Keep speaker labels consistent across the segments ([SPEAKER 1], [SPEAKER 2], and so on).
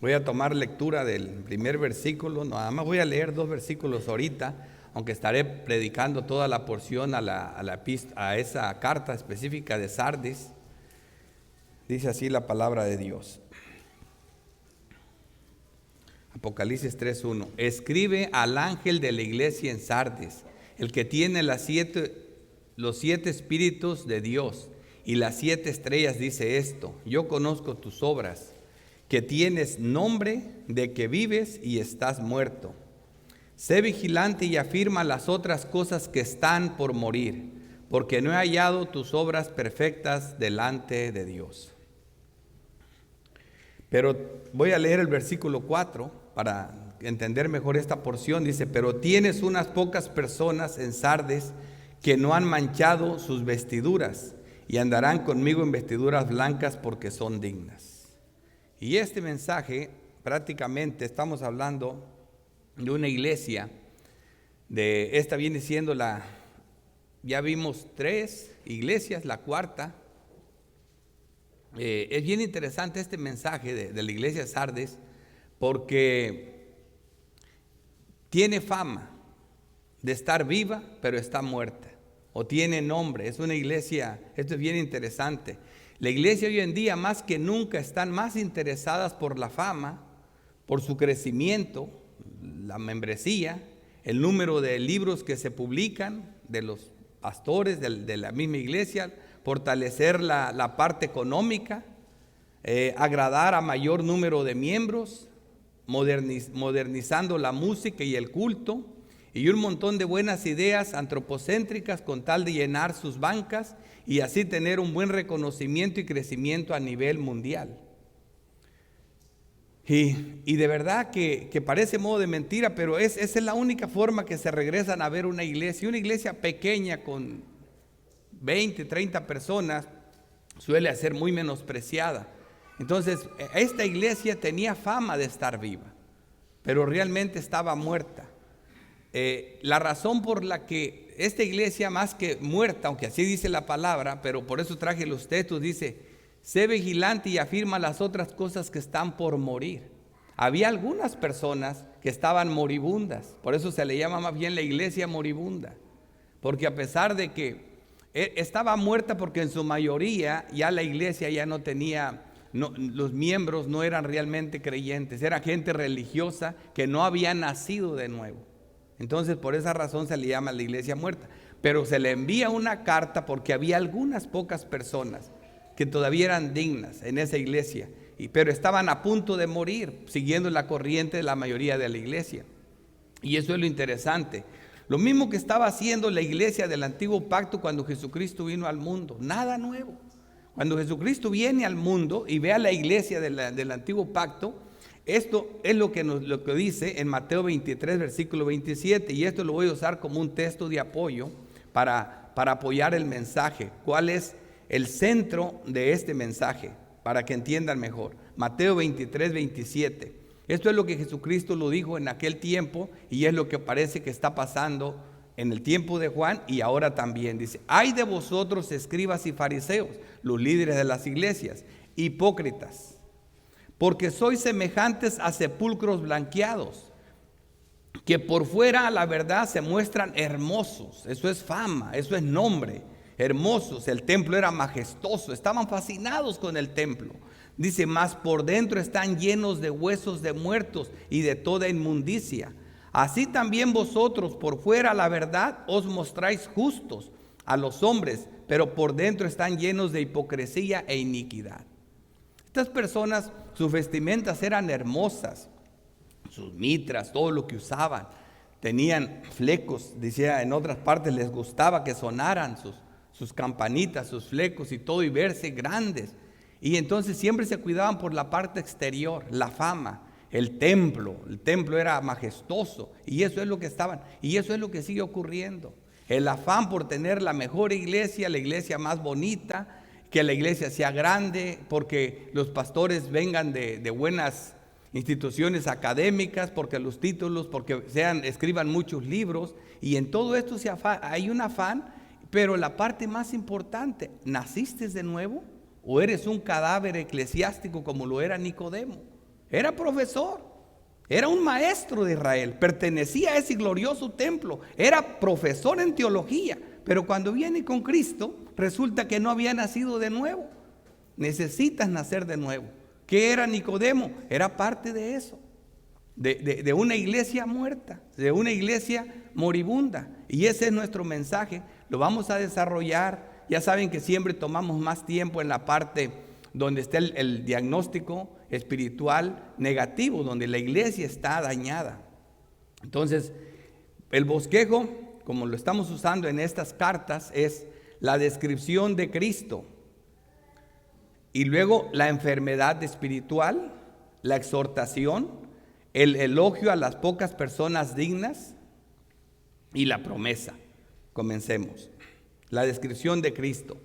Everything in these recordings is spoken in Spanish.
[SPEAKER 1] Voy a tomar lectura del primer versículo, nada más voy a leer 2 versículos ahorita, aunque estaré predicando toda la porción a esa carta específica de Sardis. Dice así la palabra de Dios. Apocalipsis 3:1. Escribe al ángel de la iglesia en Sardis, el que tiene los 7 espíritus de Dios y las 7 estrellas, dice esto: yo conozco tus obras, que tienes nombre de que vives y estás muerto. Sé vigilante y afirma las otras cosas que están por morir, porque no he hallado tus obras perfectas delante de Dios. Pero voy a leer el versículo 4 para entender mejor esta porción. Dice: pero tienes unas pocas personas en Sardes que no han manchado sus vestiduras y andarán conmigo en vestiduras blancas porque son dignas. Y este mensaje, prácticamente estamos hablando de una iglesia, esta viene siendo ya vimos 3 iglesias, la cuarta. Es bien interesante este mensaje de la iglesia de Sardes, porque tiene fama de estar viva, pero está muerta, o tiene nombre. Es una iglesia, esto es bien interesante. La iglesia hoy en día más que nunca están más interesadas por la fama, por su crecimiento, la membresía, el número de libros que se publican de los pastores de la misma iglesia, fortalecer la parte económica, agradar a mayor número de miembros, modernizando la música y el culto, y un montón de buenas ideas antropocéntricas con tal de llenar sus bancas y así tener un buen reconocimiento y crecimiento a nivel mundial. Y de verdad que parece modo de mentira, pero esa es la única forma que se regresan a ver una iglesia pequeña con 20, 30 personas suele ser muy menospreciada. Entonces, esta iglesia tenía fama de estar viva, pero realmente estaba muerta. La razón por la que esta iglesia, más que muerta, aunque así dice la palabra, pero por eso traje los textos, dice: sé vigilante y afirma las otras cosas que están por morir. Había algunas personas que estaban moribundas, por eso se le llama más bien la iglesia moribunda, porque a pesar de que estaba muerta, porque en su mayoría ya la iglesia ya no tenía, los miembros no eran realmente creyentes, era gente religiosa que no había nacido de nuevo. Entonces por esa razón se le llama la iglesia muerta. Pero se le envía una carta porque había algunas pocas personas que todavía eran dignas en esa iglesia, pero estaban a punto de morir, siguiendo la corriente de la mayoría de la iglesia. Y eso es lo interesante. Lo mismo que estaba haciendo la iglesia del antiguo pacto cuando Jesucristo vino al mundo. Nada nuevo. Cuando Jesucristo viene al mundo y ve a la iglesia del antiguo pacto, esto es lo que dice en Mateo 23, versículo 27, y esto lo voy a usar como un texto de apoyo para apoyar el mensaje. ¿Cuál es el centro de este mensaje? Para que entiendan mejor. Mateo 23, 27. Esto es lo que Jesucristo lo dijo en aquel tiempo y es lo que parece que está pasando en el tiempo de Juan y ahora también. Dice: ay de vosotros, escribas y fariseos, los líderes de las iglesias, hipócritas, porque sois semejantes a sepulcros blanqueados, que por fuera a la verdad se muestran hermosos. Eso es fama, eso es nombre, hermosos. El templo era majestuoso, estaban fascinados con el templo. Dice: mas por dentro están llenos de huesos de muertos y de toda inmundicia. Así también vosotros por fuera a la verdad os mostráis justos a los hombres, pero por dentro están llenos de hipocresía e iniquidad. Estas personas, sus vestimentas eran hermosas, sus mitras, todo lo que usaban, tenían flecos. Decía, en otras partes les gustaba que sonaran sus campanitas, sus flecos y todo, y verse grandes. Y entonces siempre se cuidaban por la parte exterior, la fama, el templo era majestuoso, y eso es lo que estaban, y eso es lo que sigue ocurriendo. El afán por tener la mejor iglesia, la iglesia más bonita, que la iglesia sea grande, porque los pastores vengan de buenas instituciones académicas, porque los títulos, porque escriban muchos libros, y en todo esto hay un afán. Pero la parte más importante: ¿naciste de nuevo o eres un cadáver eclesiástico como lo era Nicodemo? era profesor, era un maestro de Israel, pertenecía a ese glorioso templo, era profesor en teología, pero cuando viene con Cristo, resulta que no había nacido de nuevo. Necesitas nacer de nuevo. ¿Qué era Nicodemo? Era parte de eso, de una iglesia muerta, de una iglesia moribunda. Y ese es nuestro mensaje, lo vamos a desarrollar. Ya saben que siempre tomamos más tiempo en la parte donde está el diagnóstico espiritual negativo, donde la iglesia está dañada. Entonces, el bosquejo, como lo estamos usando en estas cartas, es la descripción de Cristo. Y luego la enfermedad espiritual, la exhortación, el elogio a las pocas personas dignas y la promesa. Comencemos. La descripción de Cristo.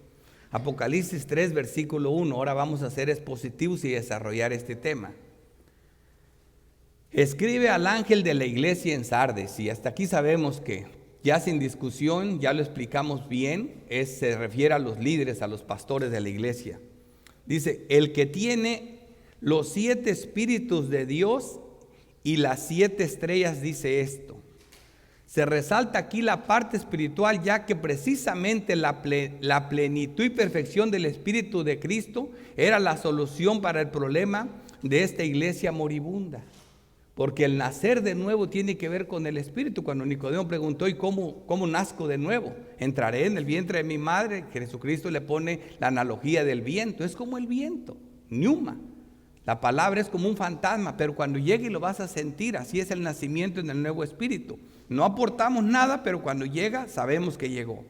[SPEAKER 1] Apocalipsis 3, versículo 1. Ahora vamos a ser expositivos y desarrollar este tema. Escribe al ángel de la iglesia en Sardes. Y hasta aquí sabemos que ya sin discusión, ya lo explicamos bien, se refiere a los líderes, a los pastores de la iglesia. Dice, el que tiene los 7 espíritus de Dios y las 7 estrellas dice esto. Se resalta aquí la parte espiritual, ya que precisamente la plenitud y perfección del Espíritu de Cristo era la solución para el problema de esta iglesia moribunda. Porque el nacer de nuevo tiene que ver con el Espíritu. Cuando Nicodemo preguntó, ¿y cómo nazco de nuevo? Entraré en el vientre de mi madre. Jesucristo le pone la analogía del viento. Es como el viento, pneuma. La palabra es como un fantasma, pero cuando llegue lo vas a sentir. Así es el nacimiento en el nuevo espíritu. No aportamos nada, pero cuando llega sabemos que llegó.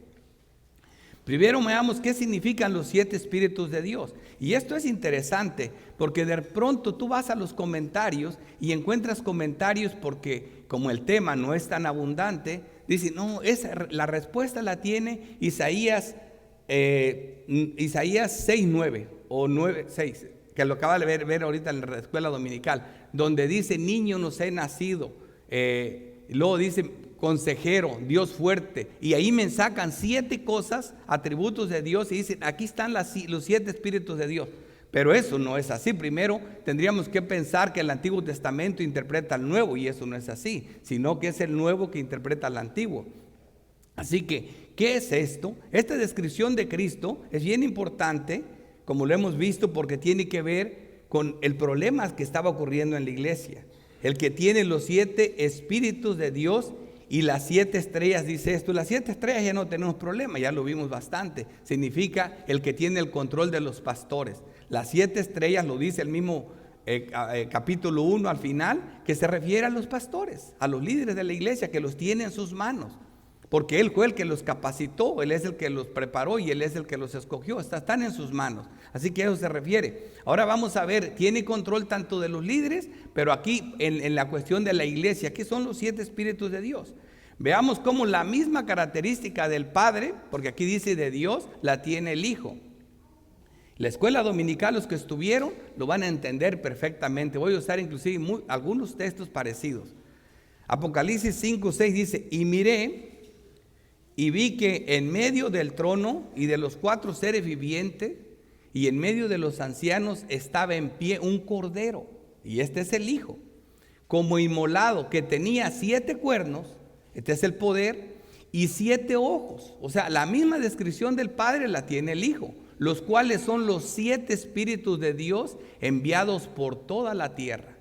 [SPEAKER 1] Primero veamos qué significan los 7 espíritus de Dios. Y esto es interesante, porque de pronto tú vas a los comentarios y encuentras comentarios porque como el tema no es tan abundante, dicen, no, la respuesta la tiene Isaías 6:9 o 9:6. Que lo acaba de ver ahorita en la escuela dominical, donde dice, niño nos he nacido, luego dice, consejero, Dios fuerte, y ahí me sacan 7 cosas, atributos de Dios, y dicen, aquí están los 7 espíritus de Dios. Pero eso no es así. Primero tendríamos que pensar que el Antiguo Testamento interpreta al Nuevo, y eso no es así, sino que es el Nuevo que interpreta al Antiguo. Así que, ¿qué es esto? Esta descripción de Cristo es bien importante, como lo hemos visto, porque tiene que ver con el problema que estaba ocurriendo en la iglesia. El que tiene los 7 espíritus de Dios y las 7 estrellas dice esto. Las 7 estrellas ya no tenemos problema, ya lo vimos bastante. Significa el que tiene el control de los pastores. Las 7 estrellas lo dice el mismo capítulo 1 al final, que se refiere a los pastores, a los líderes de la iglesia, que los tiene en sus manos. Porque Él fue el que los capacitó, Él es el que los preparó y Él es el que los escogió, están en sus manos. Así que a eso se refiere. Ahora vamos a ver, tiene control tanto de los líderes, pero aquí en la cuestión de la iglesia, ¿qué son los 7 espíritus de Dios? Veamos cómo la misma característica del Padre, porque aquí dice de Dios, la tiene el Hijo. La escuela dominical, los que estuvieron, lo van a entender perfectamente. Voy a usar inclusive algunos textos parecidos. Apocalipsis 5:6 dice, y miré, y vi que en medio del trono y de los 4 seres vivientes y en medio de los ancianos estaba en pie un cordero, y este es el Hijo, como inmolado, que tenía 7 cuernos, este es el poder, y 7 ojos. O sea, la misma descripción del Padre la tiene el Hijo, los cuales son los 7 espíritus de Dios enviados por toda la tierra.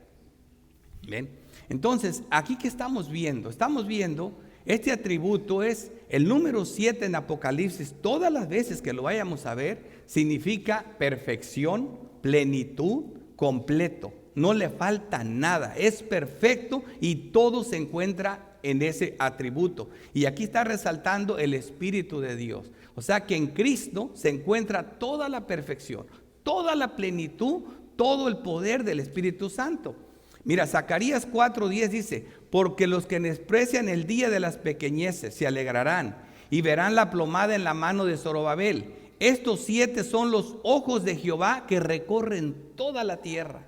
[SPEAKER 1] ¿Ven? Entonces, aquí ¿qué estamos viendo? Estamos viendo este atributo es el número 7 en Apocalipsis. Todas las veces que lo vayamos a ver, significa perfección, plenitud, completo. No le falta nada, es perfecto y todo se encuentra en ese atributo. Y aquí está resaltando el Espíritu de Dios. O sea que en Cristo se encuentra toda la perfección, toda la plenitud, todo el poder del Espíritu Santo. Mira, Zacarías 4:10 dice, porque los que desprecian el día de las pequeñeces se alegrarán y verán la plomada en la mano de Zorobabel. Estos 7 son los ojos de Jehová que recorren toda la tierra.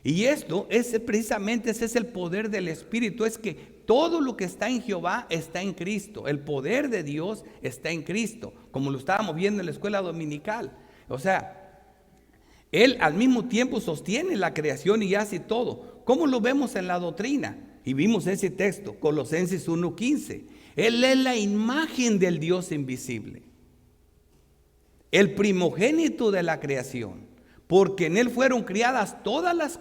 [SPEAKER 1] Y esto es precisamente, ese es el poder del Espíritu, es que todo lo que está en Jehová está en Cristo. El poder de Dios está en Cristo, como lo estábamos viendo en la escuela dominical. O sea, Él al mismo tiempo sostiene la creación y hace todo. ¿Cómo lo vemos en la doctrina? Y vimos ese texto, Colosenses 1:15. Él es la imagen del Dios invisible, el primogénito de la creación, porque en Él fueron criadas todas las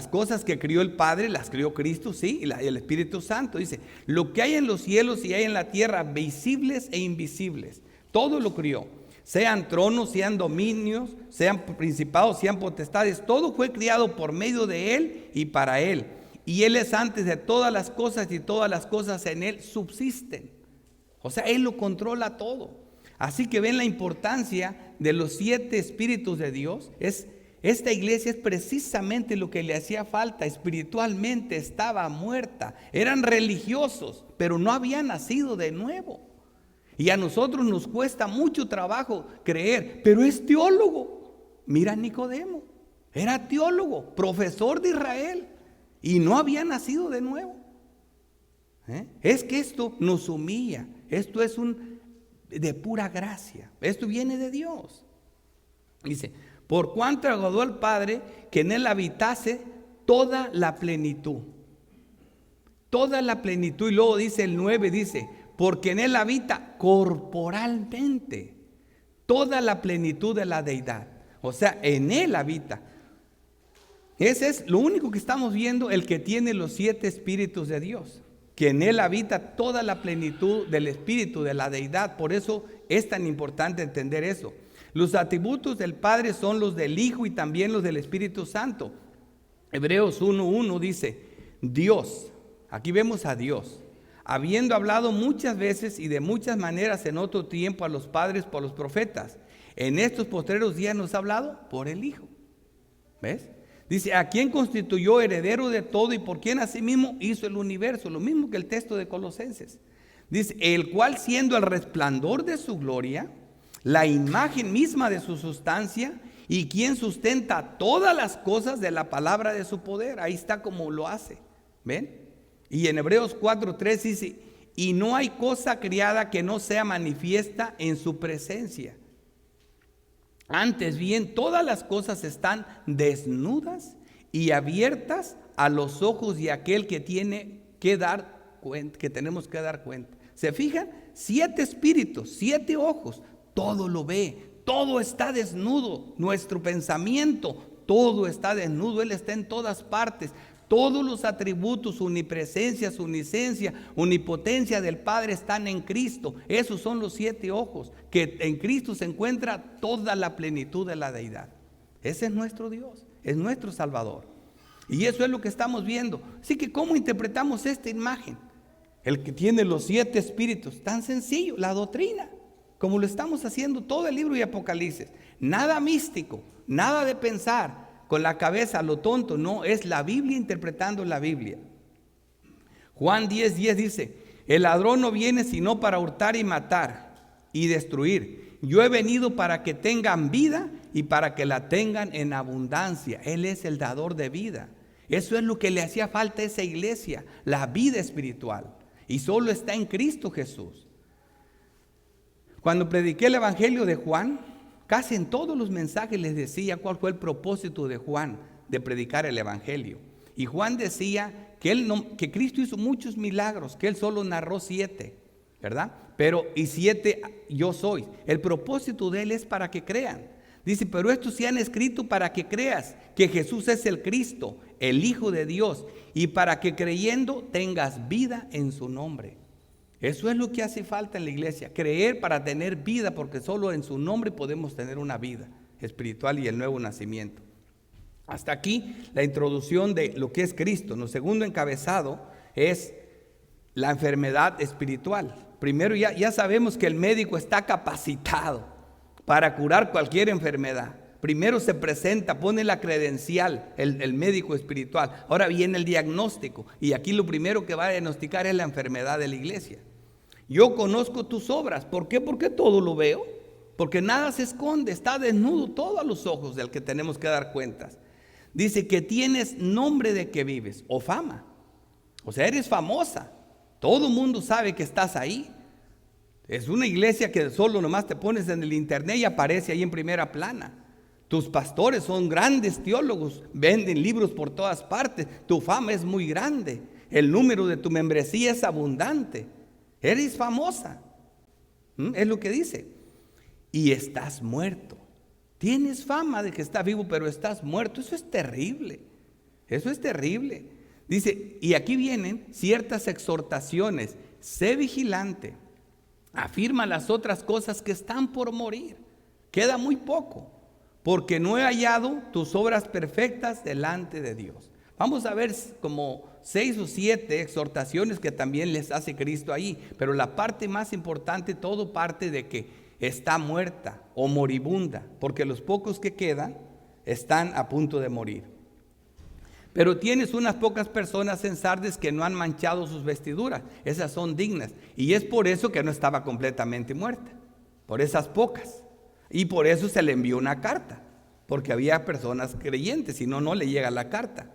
[SPEAKER 1] cosas que crió el Padre, las crió Cristo, sí, y el Espíritu Santo. Dice, lo que hay en los cielos y hay en la tierra, visibles e invisibles, todo lo crió. Sean tronos, sean dominios, sean principados, sean potestades, todo fue criado por medio de Él y para Él. Y Él es antes de todas las cosas y todas las cosas en Él subsisten. O sea, Él lo controla todo. Así que ven la importancia de los 7 espíritus de Dios. Esta iglesia es precisamente lo que le hacía falta. Espiritualmente estaba muerta. Eran religiosos, pero no habían nacido de nuevo. Y a nosotros nos cuesta mucho trabajo creer, pero es teólogo. Mira a Nicodemo, era teólogo, profesor de Israel, y no había nacido de nuevo. Es que esto nos humilla, esto es de pura gracia, esto viene de Dios. Dice, por cuanto agradó al Padre que en Él habitase toda la plenitud. Toda la plenitud. Y luego dice el 9, dice, porque en Él habita corporalmente toda la plenitud de la deidad. O sea, en Él habita. Ese es lo único que estamos viendo, el que tiene los 7 espíritus de Dios, que en Él habita toda la plenitud del espíritu de la deidad. Por eso es tan importante entender eso. Los atributos del Padre son los del Hijo y también los del Espíritu Santo. Hebreos 1:1 dice, Dios, aquí vemos a Dios, habiendo hablado muchas veces y de muchas maneras en otro tiempo a los padres por los profetas, en estos postreros días nos ha hablado por el Hijo. ¿Ves? Dice, a quien constituyó heredero de todo y por quien asimismo hizo el universo, lo mismo que el texto de Colosenses. Dice, el cual siendo el resplandor de su gloria, la imagen misma de su sustancia, y quien sustenta todas las cosas de la palabra de su poder. Ahí está como lo hace. ¿Ven? Y en Hebreos 4:3 dice, y no hay cosa criada que no sea manifiesta en su presencia. Antes bien, todas las cosas están desnudas y abiertas a los ojos de aquel que tiene que dar cuenta, que tenemos que dar cuenta. ¿Se fijan? 7 espíritus, 7 ojos, todo lo ve, todo está desnudo. Nuestro pensamiento, todo está desnudo, Él está en todas partes. Todos los atributos, omnipresencia, omnisciencia, omnipotencia del Padre están en Cristo. Esos son los 7 ojos, que en Cristo se encuentra toda la plenitud de la deidad. Ese es nuestro Dios, es nuestro Salvador. Y eso es lo que estamos viendo. Así que, ¿cómo interpretamos esta imagen? El que tiene los 7 espíritus, tan sencillo, la doctrina, como lo estamos haciendo todo el libro de Apocalipsis. Nada místico, nada de pensar con la cabeza a lo tonto, no, es la Biblia interpretando la Biblia. Juan 10:10 dice, el ladrón no viene sino para hurtar y matar y destruir. Yo he venido para que tengan vida y para que la tengan en abundancia. Él es el dador de vida. Eso es lo que le hacía falta a esa iglesia, la vida espiritual. Y solo está en Cristo Jesús. Cuando prediqué el Evangelio de Juan, casi en todos los mensajes les decía cuál fue el propósito de Juan de predicar el Evangelio. Y Juan decía que Cristo hizo muchos milagros, que Él solo narró 7, ¿verdad? Pero y 7 yo soy. El propósito de Él es para que crean. Dice, pero estos se han escrito para que creas que Jesús es el Cristo, el Hijo de Dios, y para que creyendo tengas vida en su nombre. Eso es lo que hace falta en la iglesia, creer para tener vida, porque solo en su nombre podemos tener una vida espiritual y el nuevo nacimiento. Hasta aquí la introducción de lo que es Cristo. Lo segundo encabezado es la enfermedad espiritual. Primero ya sabemos que el médico está capacitado para curar cualquier enfermedad. Primero se presenta, pone la credencial, el médico espiritual. Ahora viene el diagnóstico, y aquí lo primero que va a diagnosticar es la enfermedad de la iglesia. Yo conozco tus obras. ¿Por qué? Porque todo lo veo. Porque nada se esconde, está desnudo todo a los ojos del que tenemos que dar cuentas. Dice que tienes nombre de que vives, o fama. O sea, eres famosa. Todo el mundo sabe que estás ahí. Es una iglesia que solo nomás te pones en el internet y aparece ahí en primera plana. Tus pastores son grandes teólogos, venden libros por todas partes, tu fama es muy grande, el número de tu membresía es abundante, eres famosa. Es lo que dice. Y estás muerto. Tienes fama de que estás vivo, pero estás muerto. Eso es terrible. Eso es terrible. Dice, y aquí vienen ciertas exhortaciones. Sé vigilante. Afirma las otras cosas que están por morir. Queda muy poco, porque no he hallado tus obras perfectas delante de Dios. Vamos a ver como 6 o 7 exhortaciones que también les hace Cristo ahí. Pero la parte más importante, todo parte de que está muerta o moribunda, porque los pocos que quedan están a punto de morir. Pero tienes unas pocas personas en Sardes que no han manchado sus vestiduras. Esas son dignas. Y es por eso que no estaba completamente muerta. Por esas pocas. Y por eso se le envió una carta. Porque había personas creyentes, si no, no le llega la carta.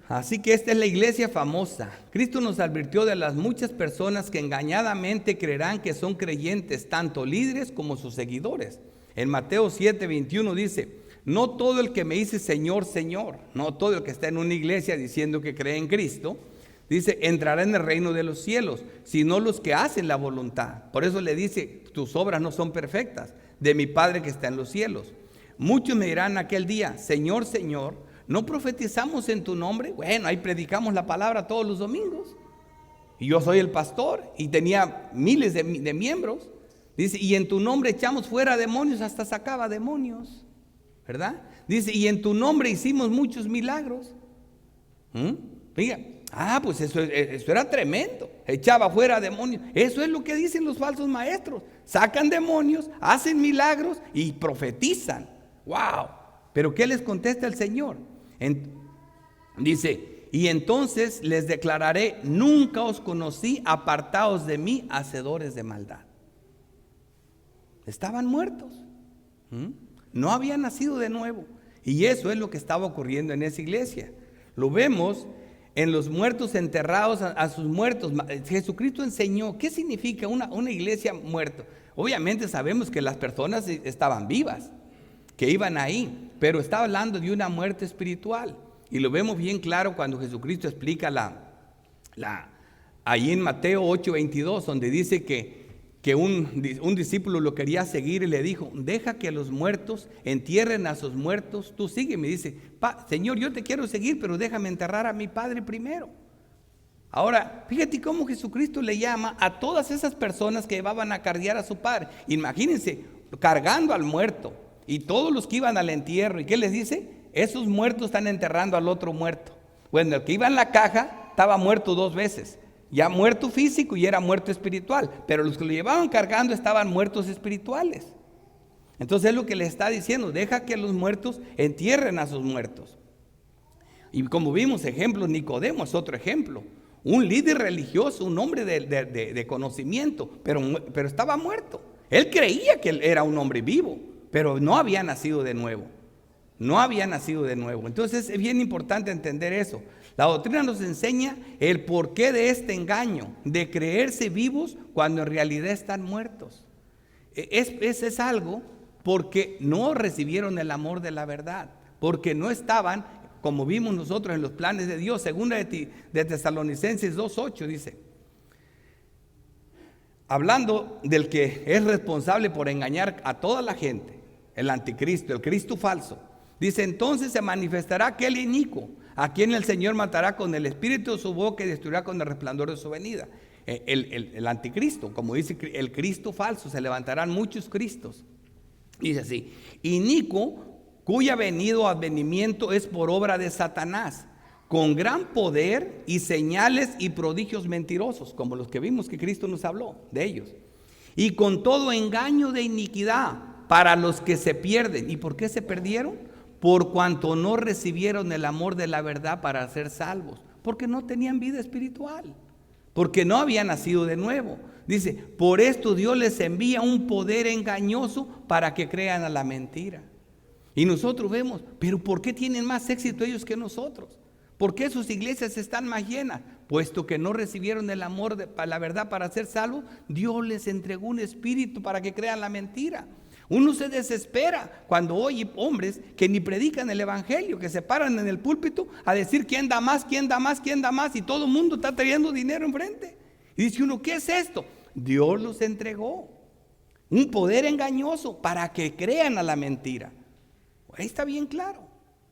[SPEAKER 1] Así que esta es la iglesia famosa. Cristo nos advirtió de las muchas personas que engañadamente creerán que son creyentes, tanto líderes como sus seguidores. En Mateo 7:21 dice, no todo el que me dice Señor, Señor, no todo el que está en una iglesia diciendo que cree en Cristo, dice, entrará en el reino de los cielos, sino los que hacen la voluntad. Por eso le dice, tus obras no son perfectas, de mi Padre que está en los cielos. Muchos me dirán aquel día, Señor, Señor, ¿no profetizamos en tu nombre? Bueno, ahí predicamos la palabra todos los domingos. Y yo soy el pastor y tenía miles de miembros. Dice, y en tu nombre echamos fuera demonios, hasta sacaba demonios, ¿verdad? Dice, y en tu nombre hicimos muchos milagros. Diga, pues eso era tremendo. Echaba fuera demonios. Eso es lo que dicen los falsos maestros. Sacan demonios, hacen milagros y profetizan. ¡Wow! Pero ¿qué les contesta el Señor? Dice, y entonces les declararé, nunca os conocí, apartaos de mí, hacedores de maldad. Estaban muertos. No habían nacido de nuevo. Y eso es lo que estaba ocurriendo en esa iglesia. Lo vemos en los muertos enterrados a sus muertos. Jesucristo enseñó qué significa una iglesia muerta. Obviamente sabemos que las personas estaban vivas, que iban ahí, pero está hablando de una muerte espiritual. Y lo vemos bien claro cuando Jesucristo explica ahí en Mateo 8:22, donde dice que un discípulo lo quería seguir y le dijo, deja que los muertos entierren a sus muertos, tú sígueme. Dice, Señor, yo te quiero seguir, pero déjame enterrar a mi padre primero. Ahora, fíjate cómo Jesucristo le llama a todas esas personas que llevaban a cargar a su padre. Imagínense, cargando al muerto. Y todos los que iban al entierro, ¿y qué les dice? Esos muertos están enterrando al otro muerto. Bueno, el que iba en la caja estaba muerto 2 veces. Ya muerto físico y era muerto espiritual. Pero los que lo llevaban cargando estaban muertos espirituales. Entonces es lo que le está diciendo, deja que los muertos entierren a sus muertos. Y como vimos ejemplos, Nicodemo es otro ejemplo. Un líder religioso, un hombre de conocimiento, pero estaba muerto. Él creía que él era un hombre vivo, pero no había nacido de nuevo. No había nacido de nuevo. Entonces es bien importante entender eso. La doctrina nos enseña el porqué de este engaño, de creerse vivos cuando en realidad están muertos. Es algo porque no recibieron el amor de la verdad, porque no estaban, como vimos nosotros en los planes de Dios. Segunda de Tesalonicenses 2:8 dice, hablando del que es responsable por engañar a toda la gente, el anticristo, el Cristo falso, dice, entonces se manifestará aquel inicuo, a quien el Señor matará con el espíritu de su boca y destruirá con el resplandor de su venida. El anticristo, como dice el Cristo falso, se levantarán muchos cristos. Dice así, inicuo, cuya venido o advenimiento es por obra de Satanás, con gran poder y señales y prodigios mentirosos, como los que vimos que Cristo nos habló de ellos, y con todo engaño de iniquidad para los que se pierden. ¿Y por qué se perdieron? Por cuanto no recibieron el amor de la verdad para ser salvos, porque no tenían vida espiritual, porque no habían nacido de nuevo. Dice, por esto Dios les envía un poder engañoso para que crean a la mentira. Y nosotros vemos, pero ¿por qué tienen más éxito ellos que nosotros? ¿Por qué sus iglesias están más llenas? Puesto que no recibieron el amor de la verdad para ser salvos, Dios les entregó un espíritu para que crean la mentira. Uno se desespera cuando oye hombres que ni predican el evangelio, que se paran en el púlpito a decir quién da más, quién da más, quién da más, y todo el mundo está trayendo dinero enfrente. Y dice uno, ¿qué es esto? Dios los entregó un poder engañoso para que crean a la mentira. Ahí está bien claro.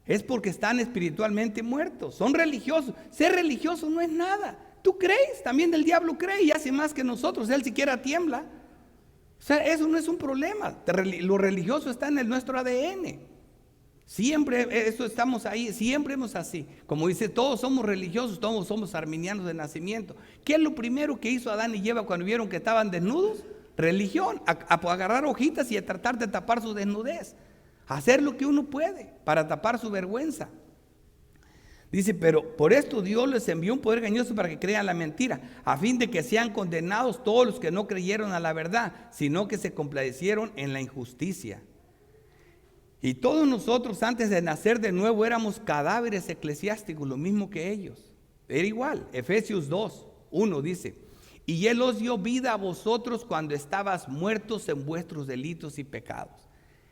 [SPEAKER 1] Es porque están espiritualmente muertos, son religiosos. Ser religioso no es nada. Tú crees, también el diablo cree y hace más que nosotros, él siquiera tiembla. O sea, eso no es un problema. Lo religioso está en nuestro ADN. Siempre eso estamos ahí, siempre hemos así. Como dice, todos somos religiosos, todos somos arminianos de nacimiento. ¿Qué es lo primero que hizo Adán y Eva cuando vieron que estaban desnudos? Religión, a agarrar hojitas y a tratar de tapar su desnudez. Hacer lo que uno puede para tapar su vergüenza. Dice, pero por esto Dios les envió un poder engañoso para que crean la mentira, a fin de que sean condenados todos los que no creyeron a la verdad, sino que se complacieron en la injusticia. Y todos nosotros antes de nacer de nuevo éramos cadáveres eclesiásticos, lo mismo que ellos. Era igual. Efesios 2:1 dice, y Él os dio vida a vosotros cuando estabas muertos en vuestros delitos y pecados.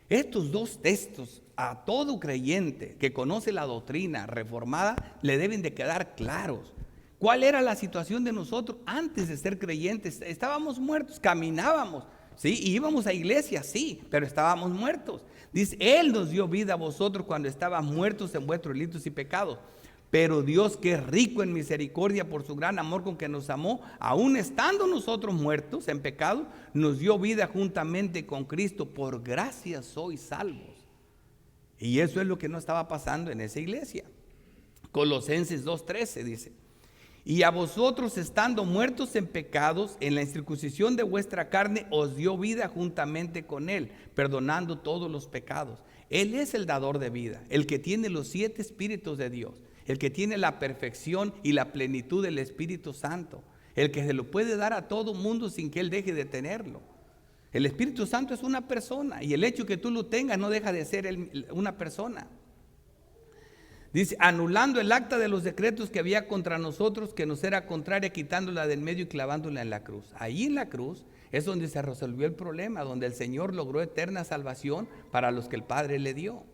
[SPEAKER 1] Estos dos textos a todo creyente que conoce la doctrina reformada le deben de quedar claros. ¿Cuál era la situación de nosotros antes de ser creyentes? Estábamos muertos, caminábamos, sí, y íbamos a iglesia, sí, pero estábamos muertos. Dice, Él nos dio vida a vosotros cuando estabas muertos en vuestros delitos y pecados. Pero Dios, que es rico en misericordia por su gran amor con que nos amó, aun estando nosotros muertos en pecado, nos dio vida juntamente con Cristo. Por gracia sois salvos. Y eso es lo que no estaba pasando en esa iglesia. Colosenses 2:13 dice, y a vosotros estando muertos en pecados, en la incircuncisión de vuestra carne, os dio vida juntamente con Él, perdonando todos los pecados. Él es el dador de vida, el que tiene los 7 espíritus de Dios, el que tiene la perfección y la plenitud del Espíritu Santo, el que se lo puede dar a todo mundo sin que Él deje de tenerlo. El Espíritu Santo es una persona, y el hecho que tú lo tengas no deja de ser una persona. Dice, anulando el acta de los decretos que había contra nosotros, que nos era contraria, quitándola del medio y clavándola en la cruz. Ahí en la cruz es donde se resolvió el problema, donde el Señor logró eterna salvación para los que el Padre le dio.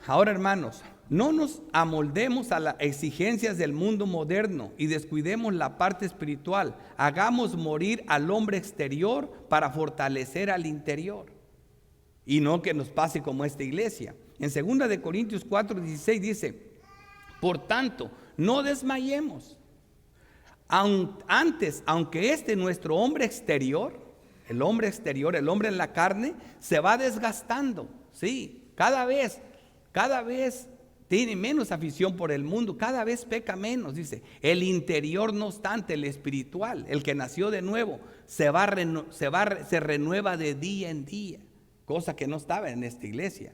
[SPEAKER 1] Ahora, hermanos, no nos amoldemos a las exigencias del mundo moderno y descuidemos la parte espiritual. Hagamos morir al hombre exterior para fortalecer al interior. Y no que nos pase como esta iglesia. En 2 Corintios 4:16 dice, por tanto, no desmayemos. Antes, aunque nuestro hombre exterior, el hombre en la carne, se va desgastando. Sí, cada vez tiene menos afición por el mundo, cada vez peca menos, dice. El interior, no obstante, el espiritual, el que nació de nuevo, se renueva de día en día, cosa que no estaba en esta iglesia.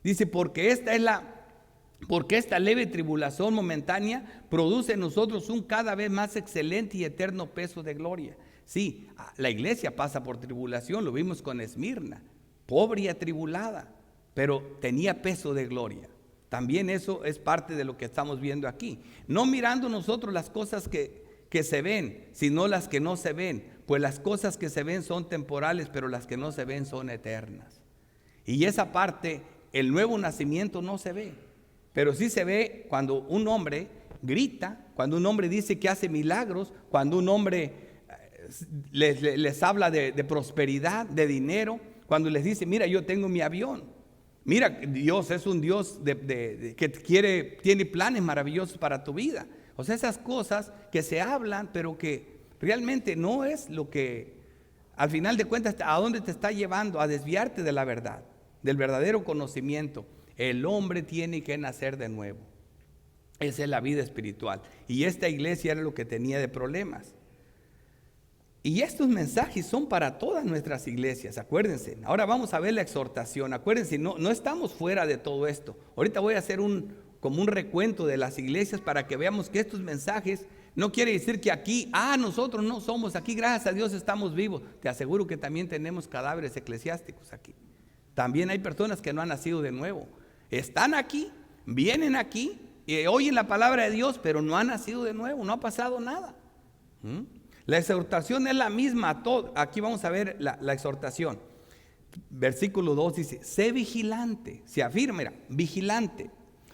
[SPEAKER 1] Dice, porque esta leve tribulación momentánea produce en nosotros un cada vez más excelente y eterno peso de gloria. Sí, la iglesia pasa por tribulación, lo vimos con Esmirna, pobre y atribulada, pero tenía peso de gloria. También eso es parte de lo que estamos viendo aquí. No mirando nosotros las cosas que se ven, sino las que no se ven. Pues las cosas que se ven son temporales, pero las que no se ven son eternas. Y esa parte, el nuevo nacimiento no se ve. Pero sí se ve cuando un hombre grita, cuando un hombre dice que hace milagros, cuando un hombre les habla de prosperidad, de dinero, cuando les dice, mira, yo tengo mi avión. Mira, Dios es un Dios que tiene planes maravillosos para tu vida. O sea, esas cosas que se hablan, pero que realmente no es lo que, al final de cuentas, a dónde te está llevando, a desviarte de la verdad, del verdadero conocimiento. El hombre tiene que nacer de nuevo. Esa es la vida espiritual. Y esta iglesia era lo que tenía de problemas. Y estos mensajes son para todas nuestras iglesias, acuérdense. Ahora vamos a ver la exhortación. Acuérdense, no estamos fuera de todo esto. Ahorita voy a hacer como un recuento de las iglesias para que veamos que estos mensajes no quiere decir que aquí, nosotros no somos aquí, gracias a Dios estamos vivos. Te aseguro que también tenemos cadáveres eclesiásticos aquí. También hay personas que no han nacido de nuevo. Están aquí, vienen aquí, oyen la palabra de Dios, pero no han nacido de nuevo, no ha pasado nada. La exhortación es la misma. Aquí vamos a ver la exhortación. Versículo 2 dice, sé vigilante. Se afirma, mira, vigilante.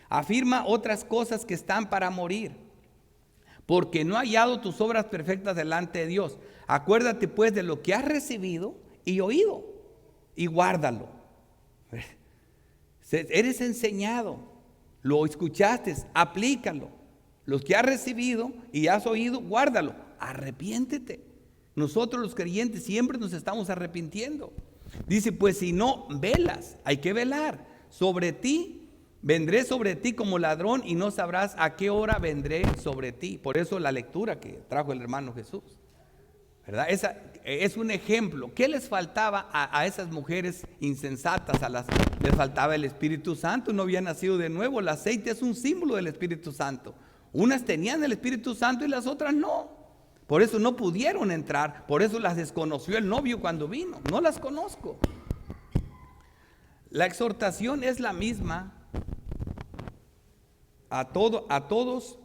[SPEAKER 1] Afirma otras cosas que están para morir, porque no ha hallado tus obras perfectas delante de Dios. Acuérdate pues de lo que has recibido y oído, y guárdalo. Eres enseñado, lo escuchaste, aplícalo. Los que has recibido y has oído, guárdalo. Arrepiéntete. Nosotros los creyentes siempre nos estamos arrepintiendo. Dice, pues si no velas, hay que velar. Sobre ti, vendré sobre ti como ladrón y no sabrás a qué hora vendré sobre ti. Por eso la lectura que trajo el hermano Jesús, ¿verdad? Esa es un ejemplo. ¿Qué les faltaba a esas mujeres insensatas? Les faltaba el Espíritu Santo, no habían nacido de nuevo. El aceite es un símbolo del Espíritu Santo. Unas tenían el Espíritu Santo y las otras no. Por eso no pudieron entrar, por eso las desconoció el novio cuando vino. No las conozco. La exhortación es la misma a todos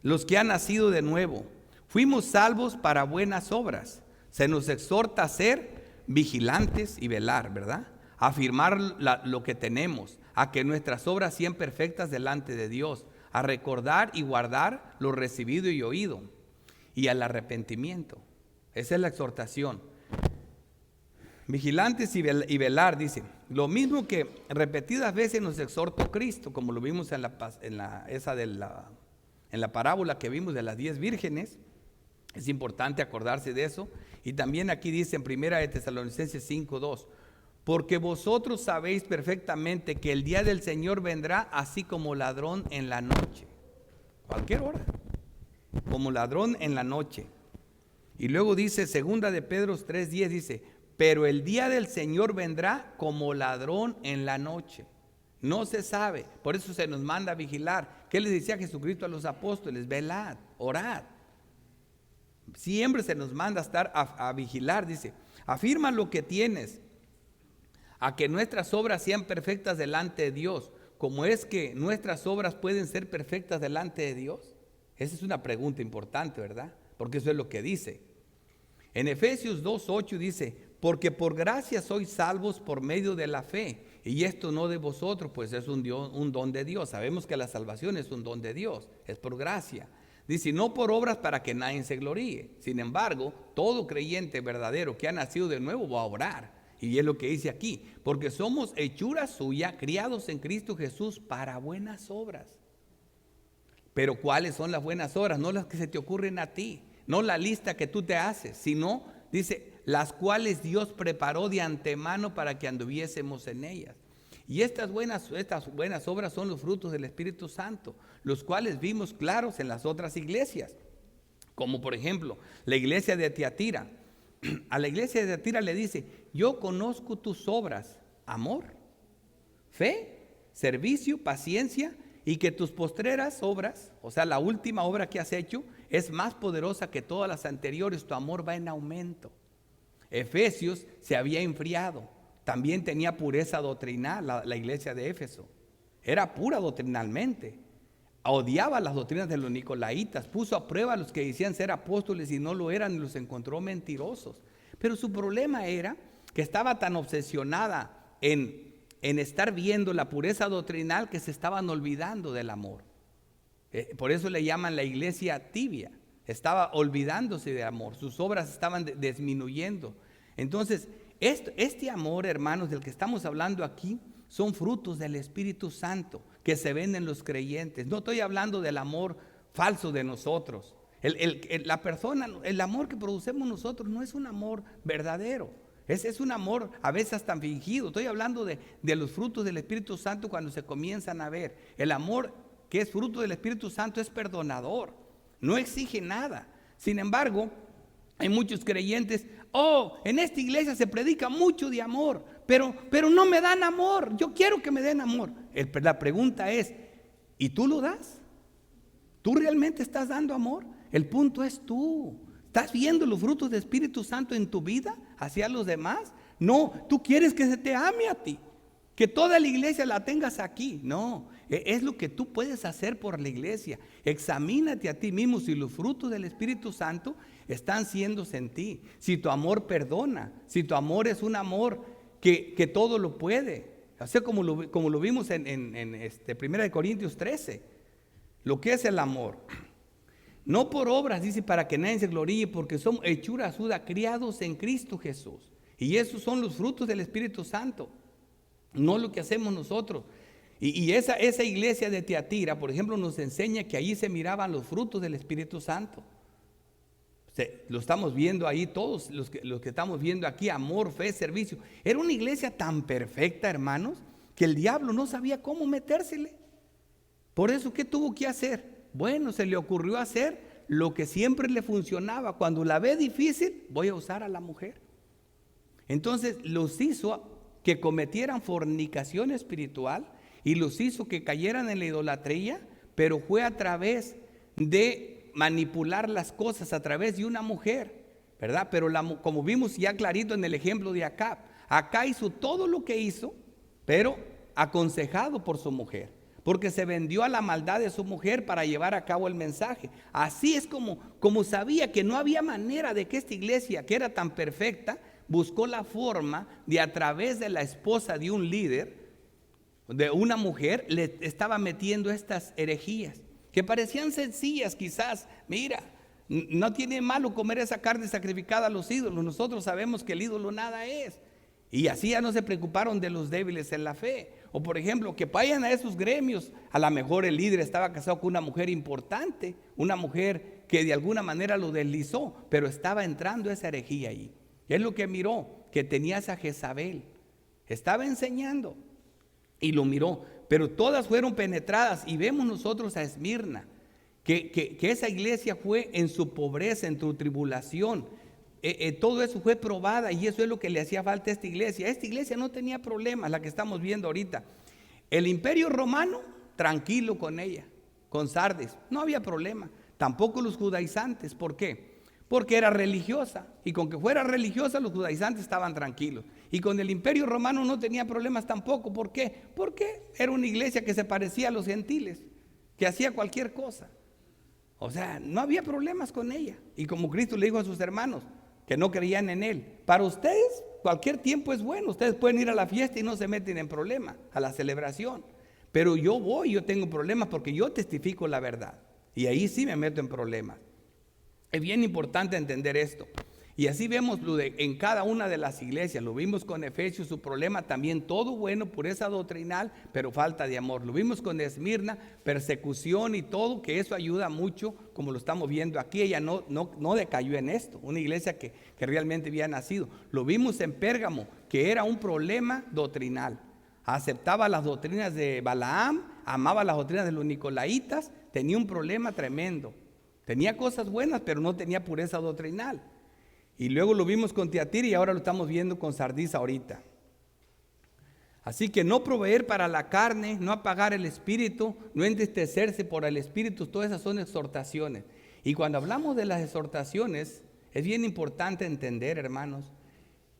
[SPEAKER 1] los que han nacido de nuevo. Fuimos salvos para buenas obras. Se nos exhorta a ser vigilantes y velar, ¿verdad? A afirmar lo que tenemos, a que nuestras obras sean perfectas delante de Dios, a recordar y guardar lo recibido y oído, y al arrepentimiento. Esa es la exhortación. Vigilantes y velar, dice. Lo mismo que repetidas veces nos exhortó Cristo, como lo vimos en la parábola que vimos de las 10 vírgenes. Es importante acordarse de eso. Y también aquí dice en 1 Tesalonicenses 5:2, porque vosotros sabéis perfectamente que el día del Señor vendrá así como ladrón en la noche. Cualquier hora. Como ladrón en la noche. Y luego dice 2 de Pedro 3:10, dice, pero el día del Señor vendrá como ladrón en la noche. No se sabe, por eso se nos manda a vigilar. ¿Qué les decía Jesucristo a los apóstoles? Velad, orad. Siempre se nos manda a estar a vigilar, dice. Afirma lo que tienes, a que nuestras obras sean perfectas delante de Dios. ¿Cómo es que nuestras obras pueden ser perfectas delante de Dios? Esa es una pregunta importante, ¿verdad? Porque eso es lo que dice. En Efesios 2:8 dice, porque por gracia sois salvos por medio de la fe, y esto no de vosotros, pues es un don de Dios. Sabemos que la salvación es un don de Dios, es por gracia. Dice, no por obras para que nadie se gloríe. Sin embargo, todo creyente verdadero que ha nacido de nuevo va a orar. Y es lo que dice aquí, porque somos hechura suya, criados en Cristo Jesús para buenas obras. Pero ¿cuáles son las buenas obras? No las que se te ocurren a ti, no la lista que tú te haces, sino, dice, las cuales Dios preparó de antemano para que anduviésemos en ellas. Y estas buenas obras son los frutos del Espíritu Santo, los cuales vimos claros en las otras iglesias. Como por ejemplo, la iglesia de Tiatira. A la iglesia de Tiatira le dice, yo conozco tus obras, amor, fe, servicio, paciencia, y que tus postreras obras, o sea, la última obra que has hecho, es más poderosa que todas las anteriores, tu amor va en aumento. Efesios se había enfriado, también tenía pureza doctrinal la iglesia de Éfeso, era pura doctrinalmente, odiaba las doctrinas de los nicolaitas, puso a prueba a los que decían ser apóstoles y no lo eran y los encontró mentirosos. Pero su problema era que estaba tan obsesionada en estar viendo la pureza doctrinal que se estaban olvidando del amor. Por eso le llaman la iglesia tibia. Estaba olvidándose de amor, sus obras estaban disminuyendo. Entonces, este amor, hermanos, del que estamos hablando aquí, son frutos del Espíritu Santo que se ven en los creyentes. No estoy hablando del amor falso de nosotros. El amor que producemos nosotros no es un amor verdadero. Es un amor a veces tan fingido. Estoy hablando de los frutos del Espíritu Santo cuando se comienzan a ver. El amor que es fruto del Espíritu Santo es perdonador, no exige nada. Sin embargo, hay muchos creyentes, en esta iglesia se predica mucho de amor, pero no me dan amor, yo quiero que me den amor. La pregunta es, ¿y tú lo das? ¿Tú realmente estás dando amor? El punto es tú. ¿Estás viendo los frutos del Espíritu Santo en tu vida hacia los demás? No, tú quieres que se te ame a ti, que toda la iglesia la tengas aquí. No, Es lo que tú puedes hacer por la iglesia. Examínate a ti mismo si los frutos del Espíritu Santo están siendo en ti. Si tu amor perdona, si tu amor es un amor que todo lo puede. Así como lo vimos en 1 Corintios 13. Lo que es el amor. No por obras, dice, para que nadie se gloríe, porque son hechura suya, criados en Cristo Jesús. Y esos son los frutos del Espíritu Santo, no lo que hacemos nosotros. Y esa iglesia de Tiatira, por ejemplo, nos enseña que allí se miraban los frutos del Espíritu Santo. Lo estamos viendo ahí todos los que estamos viendo aquí, amor, fe, servicio. Era una iglesia tan perfecta, hermanos, que el diablo no sabía cómo metérsele. Por eso, ¿qué tuvo que hacer? Bueno, se le ocurrió hacer lo que siempre le funcionaba. Cuando la ve difícil, voy a usar a la mujer. Entonces los hizo que cometieran fornicación espiritual y los hizo que cayeran en la idolatría, pero fue a través de manipular las cosas, a través de una mujer, ¿verdad? Pero como vimos ya clarito en el ejemplo de Acab, Acab hizo todo lo que hizo, pero aconsejado por su mujer, porque se vendió a la maldad de su mujer para llevar a cabo el mensaje. Así es como sabía que no había manera de que esta iglesia, que era tan perfecta, buscó la forma de, a través de la esposa de un líder, de una mujer, le estaba metiendo estas herejías que parecían sencillas quizás. Mira, no tiene malo comer esa carne sacrificada a los ídolos, nosotros sabemos que el ídolo nada es. Y así ya no se preocuparon de los débiles en la fe. O por ejemplo, que vayan a esos gremios. A lo mejor el líder estaba casado con una mujer importante, una mujer que de alguna manera lo deslizó, pero estaba entrando esa herejía ahí. Es lo que miró, que tenía esa Jezabel. Estaba enseñando y lo miró, pero todas fueron penetradas. Y vemos nosotros a Esmirna, que esa iglesia fue en su pobreza, en su tribulación. Todo eso fue probada, y eso es lo que le hacía falta a esta iglesia. Esta iglesia no tenía problemas, la que estamos viendo ahorita. El imperio romano, tranquilo con ella, con Sardis, no había problema. Tampoco los judaizantes. ¿Por qué? Porque era religiosa, y con que fuera religiosa los judaizantes estaban tranquilos. Y con el imperio romano no tenía problemas tampoco. ¿Por qué? Porque era una iglesia que se parecía a los gentiles, que hacía cualquier cosa. O sea, no había problemas con ella. Y como Cristo le dijo a sus hermanos que no creían en Él, para ustedes cualquier tiempo es bueno, ustedes pueden ir a la fiesta y no se meten en problemas, a la celebración. Pero yo tengo problemas porque yo testifico la verdad, y ahí sí me meto en problemas. Es bien importante entender esto. Y así vemos en cada una de las iglesias. Lo vimos con Efesios, su problema también, todo bueno, pureza doctrinal, pero falta de amor. Lo vimos con Esmirna, persecución y todo, que eso ayuda mucho, como lo estamos viendo aquí. Ella no decayó en esto, una iglesia que realmente había nacido. Lo vimos en Pérgamo, que era un problema doctrinal. Aceptaba las doctrinas de Balaam, amaba las doctrinas de los nicolaitas, tenía un problema tremendo. Tenía cosas buenas, pero no tenía pureza doctrinal. Y luego lo vimos con Tiatira y ahora lo estamos viendo con Sardis ahorita. Así que no proveer para la carne, no apagar el espíritu, no entristecerse por el espíritu, todas esas son exhortaciones. Y cuando hablamos de las exhortaciones, es bien importante entender, hermanos,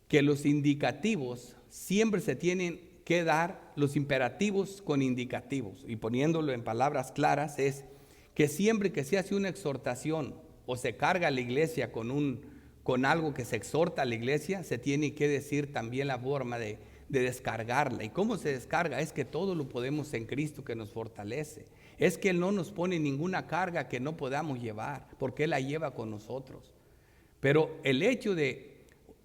[SPEAKER 1] que los indicativos siempre se tienen que dar, los imperativos con indicativos. Y poniéndolo en palabras claras es que siempre que se hace una exhortación o se carga a la iglesia con algo que se exhorta a la iglesia, se tiene que decir también la forma de descargarla. ¿Y cómo se descarga? Es que todo lo podemos en Cristo que nos fortalece. Es que Él no nos pone ninguna carga que no podamos llevar, porque Él la lleva con nosotros. Pero el hecho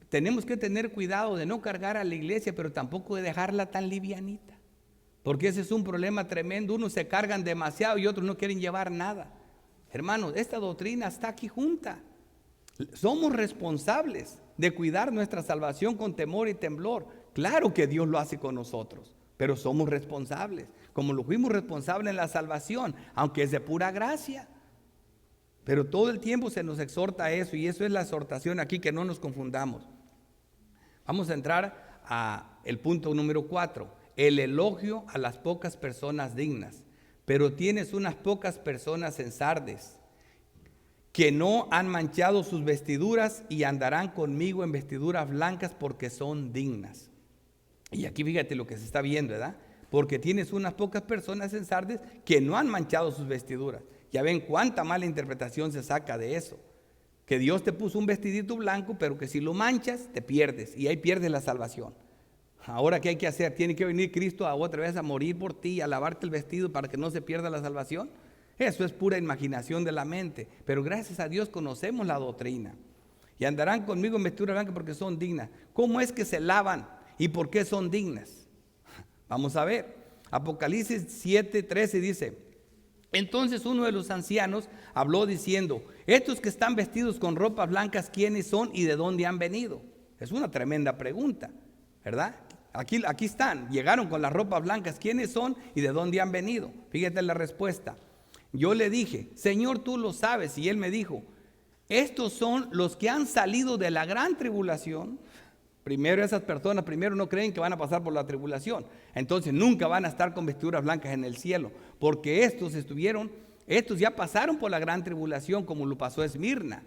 [SPEAKER 1] tenemos que tener cuidado de no cargar a la iglesia, pero tampoco de dejarla tan livianita, porque ese es un problema tremendo. Unos se cargan demasiado y otros no quieren llevar nada. Hermanos, esta doctrina está aquí junta. Somos responsables de cuidar nuestra salvación con temor y temblor. Claro que Dios lo hace con nosotros, pero somos responsables, como lo fuimos responsables en la salvación, aunque es de pura gracia. Pero todo el tiempo se nos exhorta a eso, y eso es la exhortación aquí, que no nos confundamos. Vamos a entrar al punto número 4, el elogio a las pocas personas dignas. Pero tienes unas pocas personas en Sardes que no han manchado sus vestiduras y andarán conmigo en vestiduras blancas porque son dignas. Y aquí fíjate lo que se está viendo, ¿verdad? porque tienes unas pocas personas en Sardes que no han manchado sus vestiduras. Ya ven cuánta mala interpretación se saca de eso. Que Dios te puso un vestidito blanco, pero que si lo manchas, te pierdes, y ahí pierdes la salvación. Ahora, ¿qué hay que hacer? ¿Tiene que venir Cristo a otra vez a morir por ti, a lavarte el vestido para que no se pierda la salvación? Eso es pura imaginación de la mente. Pero gracias a Dios conocemos la doctrina. Y andarán conmigo en vestidura blanca porque son dignas. ¿Cómo es que se lavan y por qué son dignas? Vamos a ver. Apocalipsis 7:13 dice: entonces uno de los ancianos habló diciendo: estos que están vestidos con ropas blancas, ¿quiénes son y de dónde han venido? Es una tremenda pregunta, ¿verdad? Aquí están, llegaron con las ropas blancas, ¿quiénes son y de dónde han venido? Fíjate la respuesta. Yo le dije: Señor, tú lo sabes. Y él me dijo: estos son los que han salido de la gran tribulación. Primero, esas personas no creen que van a pasar por la tribulación, entonces nunca van a estar con vestiduras blancas en el cielo, porque estos ya pasaron por la gran tribulación, como lo pasó Esmirna,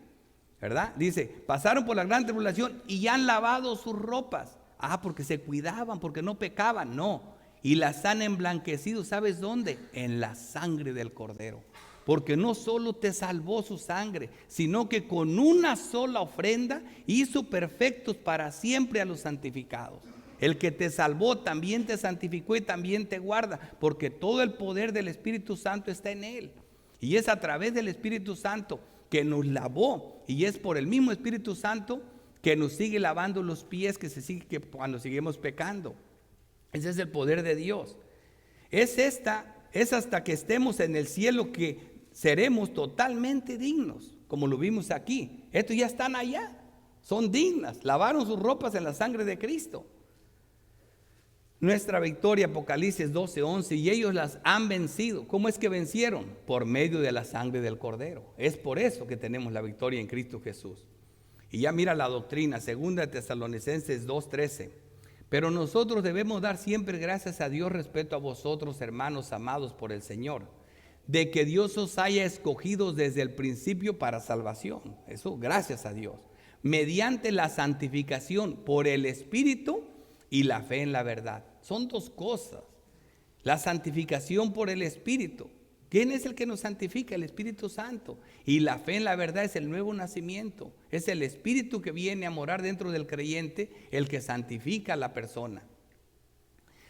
[SPEAKER 1] ¿verdad? Dice, pasaron por la gran tribulación y ya han lavado sus ropas. Porque se cuidaban, porque no pecaban. No, y las han emblanquecido. ¿Sabes dónde? En la sangre del Cordero. Porque no solo te salvó su sangre, sino que con una sola ofrenda hizo perfectos para siempre a los santificados. El que te salvó también te santificó y también te guarda, porque todo el poder del Espíritu Santo está en él. Y es a través del Espíritu Santo que nos lavó, y es por el mismo Espíritu Santo que nos sigue lavando los pies que cuando seguimos pecando. Ese es el poder de Dios. Es hasta que estemos en el cielo que seremos totalmente dignos, como lo vimos aquí. Estos ya están allá, son dignas, lavaron sus ropas en la sangre de Cristo. Nuestra victoria, Apocalipsis 12:11, y ellos las han vencido. ¿Cómo es que vencieron? Por medio de la sangre del Cordero. Es por eso que tenemos la victoria en Cristo Jesús. Y ya mira la doctrina, 2 Tesalonicenses 2:13. Pero nosotros debemos dar siempre gracias a Dios respecto a vosotros, hermanos amados por el Señor, de que Dios os haya escogido desde el principio para salvación. Eso, gracias a Dios. Mediante la santificación por el Espíritu y la fe en la verdad. Son dos cosas. La santificación por el Espíritu. ¿Quién es el que nos santifica? El Espíritu Santo. Y la fe en la verdad es el nuevo nacimiento. Es el Espíritu que viene a morar dentro del creyente, el que santifica a la persona.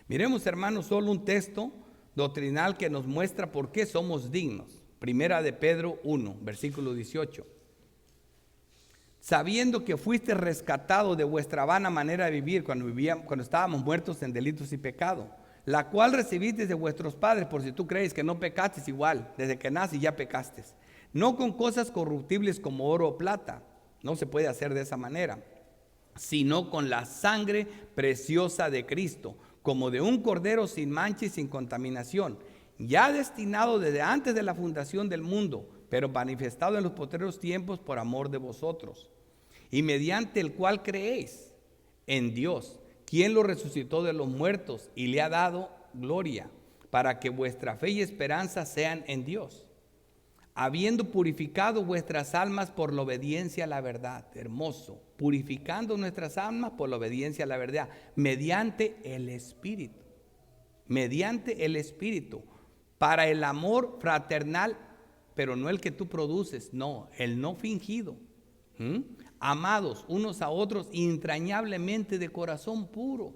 [SPEAKER 1] Miremos, hermanos, solo un texto doctrinal que nos muestra por qué somos dignos. Primera de Pedro 1, versículo 18. Sabiendo que fuiste rescatado de vuestra vana manera de vivir cuando estábamos muertos en delitos y pecado, la cual recibiste de vuestros padres, por si tú crees que no pecaste, igual, desde que nací ya pecaste. No con cosas corruptibles como oro o plata, no se puede hacer de esa manera, sino con la sangre preciosa de Cristo, como de un cordero sin mancha y sin contaminación, ya destinado desde antes de la fundación del mundo, pero manifestado en los postreros tiempos por amor de vosotros, y mediante el cual creéis en Dios, quien lo resucitó de los muertos y le ha dado gloria, para que vuestra fe y esperanza sean en Dios, habiendo purificado vuestras almas por la obediencia a la verdad. Hermoso, purificando nuestras almas por la obediencia a la verdad, mediante el Espíritu, para el amor fraternal, pero no el que tú produces, no, el no fingido. Amados unos a otros entrañablemente de corazón puro.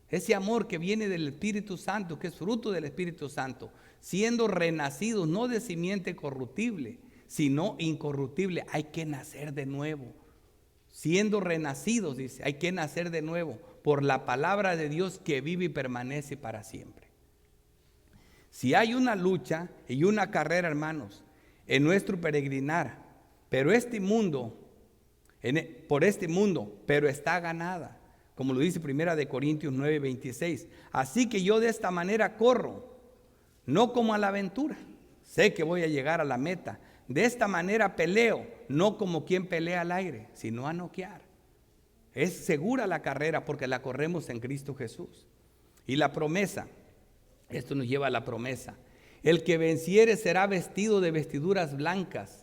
[SPEAKER 1] Ese amor que viene del Espíritu Santo, que es fruto del Espíritu Santo, siendo renacidos no de simiente corruptible, sino incorruptible. Hay que nacer de nuevo. Siendo renacidos, dice, hay que nacer de nuevo por la palabra de Dios que vive y permanece para siempre. Si hay una lucha y una carrera, hermanos, en nuestro peregrinar, pero por este mundo, pero está ganada, como lo dice 1 Corintios 9:26. Así que yo de esta manera corro, no como a la aventura, sé que voy a llegar a la meta. De esta manera peleo, no como quien pelea al aire, sino a noquear. Es segura la carrera porque la corremos en Cristo Jesús. Y la promesa, esto nos lleva a la promesa: el que venciere será vestido de vestiduras blancas,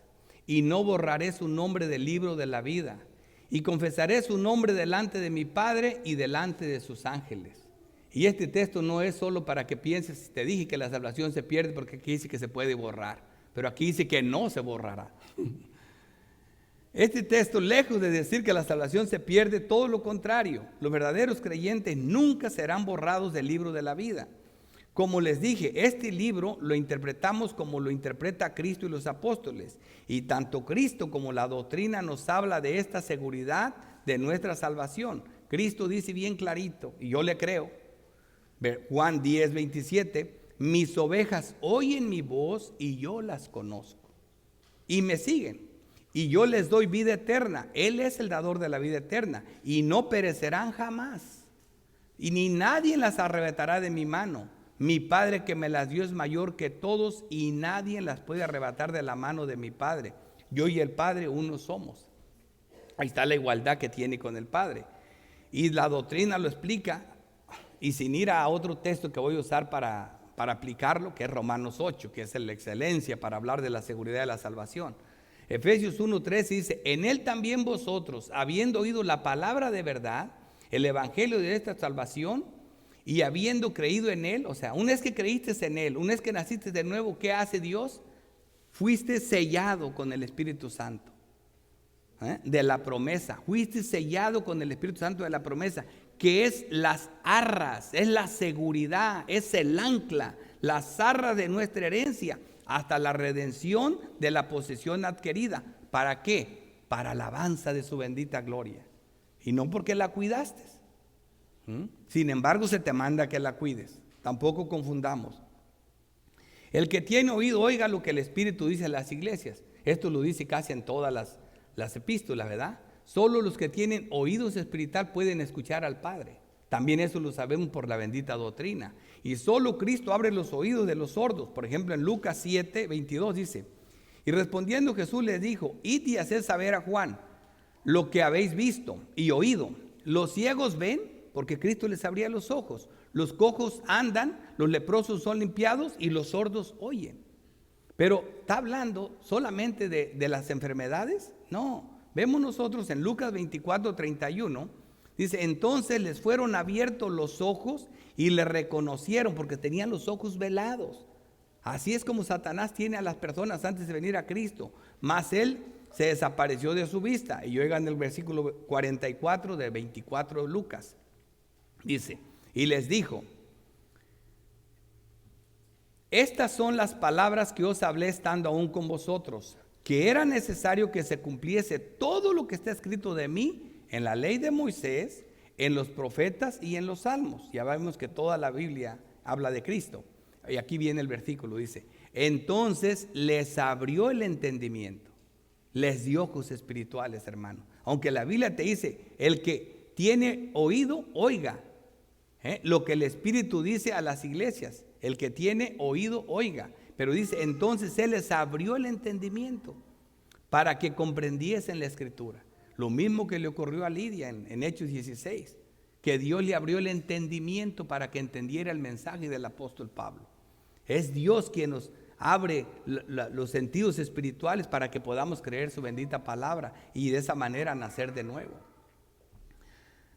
[SPEAKER 1] y no borraré su nombre del libro de la vida, y confesaré su nombre delante de mi Padre y delante de sus ángeles. Y este texto no es solo para que pienses, te dije que la salvación se pierde porque aquí dice que se puede borrar, pero aquí dice que no se borrará. Este texto, lejos de decir que la salvación se pierde, todo lo contrario, los verdaderos creyentes nunca serán borrados del libro de la vida. Como les dije, este libro lo interpretamos como lo interpreta Cristo y los apóstoles, y tanto Cristo como la doctrina nos habla de esta seguridad de nuestra salvación. Cristo dice bien clarito, y yo le creo, Juan 10:27, mis ovejas oyen mi voz y yo las conozco, y me siguen. Y yo les doy vida eterna. Él es el dador de la vida eterna. Y no perecerán jamás. Y ni nadie las arrebatará de mi mano. Mi Padre que me las dio es mayor que todos. Y nadie las puede arrebatar de la mano de mi Padre. Yo y el Padre uno somos. Ahí está la igualdad que tiene con el Padre. Y la doctrina lo explica. Y sin ir a otro texto que voy a usar para aplicarlo, que es Romanos 8, que es la excelencia para hablar de la seguridad de la salvación. Efesios 1:13 dice, en él también vosotros, habiendo oído la palabra de verdad, el evangelio de esta salvación, y habiendo creído en él, o sea, una vez que creíste en él, una vez que naciste de nuevo, ¿qué hace Dios? Fuiste sellado con el Espíritu Santo, de la promesa. Fuiste sellado con el Espíritu Santo de la promesa, que es las arras, es la seguridad, es el ancla, las arras de nuestra herencia, hasta la redención de la posesión adquirida. ¿Para qué? Para alabanza de su bendita gloria. Y no porque la cuidaste. Sin embargo, se te manda que la cuides. Tampoco confundamos. El que tiene oído, oiga lo que el Espíritu dice a las iglesias. Esto lo dice casi en todas las epístolas, ¿verdad? Solo los que tienen oídos espiritual pueden escuchar al Padre. También eso lo sabemos por la bendita doctrina. Y solo Cristo abre los oídos de los sordos. Por ejemplo, en Lucas 7:22 dice, y respondiendo Jesús les dijo, id y haced saber a Juan lo que habéis visto y oído. Los ciegos ven, porque Cristo les abría los ojos. Los cojos andan, los leprosos son limpiados y los sordos oyen. Pero ¿está hablando solamente de las enfermedades? No. Vemos nosotros en Lucas 24:31. Dice, entonces les fueron abiertos los ojos y le reconocieron porque tenían los ojos velados. Así es como Satanás tiene a las personas antes de venir a Cristo. Mas él se desapareció de su vista. Y oigan el versículo 44 del 24 de Lucas. Dice, y les dijo, estas son las palabras que os hablé estando aún con vosotros, que era necesario que se cumpliese todo lo que está escrito de mí en la ley de Moisés, en los profetas y en los salmos. Ya vemos que toda la Biblia habla de Cristo. Y aquí viene el versículo, dice, entonces les abrió el entendimiento, les dio ojos espirituales, hermano. Aunque la Biblia te dice, el que tiene oído, oiga. Lo que el Espíritu dice a las iglesias, el que tiene oído, oiga. Pero dice, entonces Él les abrió el entendimiento para que comprendiesen la Escritura. Lo mismo que le ocurrió a Lidia en Hechos 16, que Dios le abrió el entendimiento para que entendiera el mensaje del apóstol Pablo. Es Dios quien nos abre los sentidos espirituales para que podamos creer su bendita palabra y de esa manera nacer de nuevo.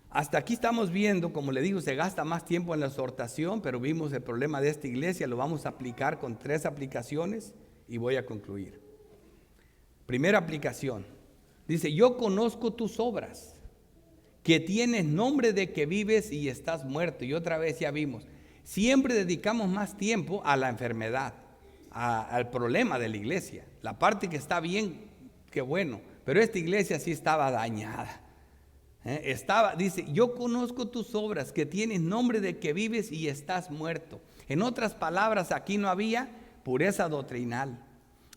[SPEAKER 1] Hasta aquí estamos viendo, como le digo, se gasta más tiempo en la exhortación, pero vimos el problema de esta iglesia, lo vamos a aplicar con 3 aplicaciones y voy a concluir. Primera aplicación. Dice, yo conozco tus obras, que tienes nombre de que vives y estás muerto. Y otra vez ya vimos, siempre dedicamos más tiempo a la enfermedad, al problema de la iglesia. La parte que está bien, qué bueno, pero esta iglesia sí estaba dañada. Dice, yo conozco tus obras, que tienes nombre de que vives y estás muerto. En otras palabras, aquí no había pureza doctrinal,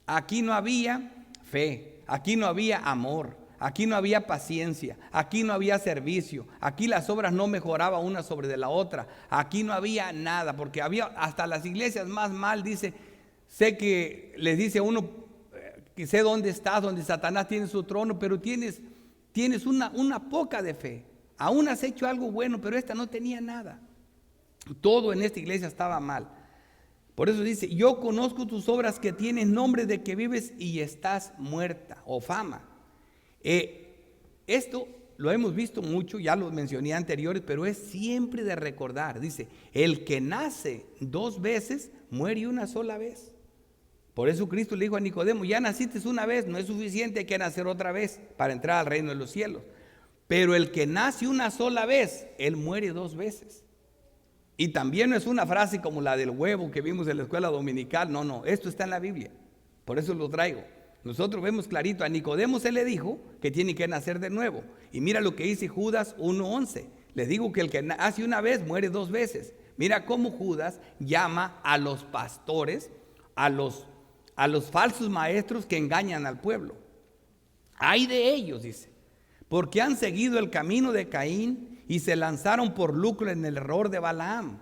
[SPEAKER 1] aquí no había fe, aquí no había amor, aquí no había paciencia, aquí no había servicio, aquí las obras no mejoraban una sobre de la otra, aquí no había nada, porque había hasta las iglesias más mal, dice, sé que les dice a uno, que sé dónde estás, donde Satanás tiene su trono, pero tienes una poca de fe, aún has hecho algo bueno, pero esta no tenía nada. Todo en esta iglesia estaba mal. Por eso dice, yo conozco tus obras, que tienes nombre de que vives y estás muerta, o fama. Esto lo hemos visto mucho, ya lo mencioné anteriores, pero es siempre de recordar. Dice, el que nace 2 veces, muere una sola vez. Por eso Cristo le dijo a Nicodemo, ya naciste una vez, no es suficiente, hay que nacer otra vez para entrar al reino de los cielos. Pero el que nace una sola vez, él muere 2 veces. Y también no es una frase como la del huevo que vimos en la escuela dominical, no, esto está en la Biblia, por eso lo traigo. Nosotros vemos clarito, a Nicodemo se le dijo que tiene que nacer de nuevo. Y mira lo que dice Judas 1:11. Le digo que el que nace una vez muere 2 veces. Mira cómo Judas llama a los pastores, a los falsos maestros que engañan al pueblo. Ay de ellos, dice, porque han seguido el camino de Caín y se lanzaron por lucro en el error de Balaam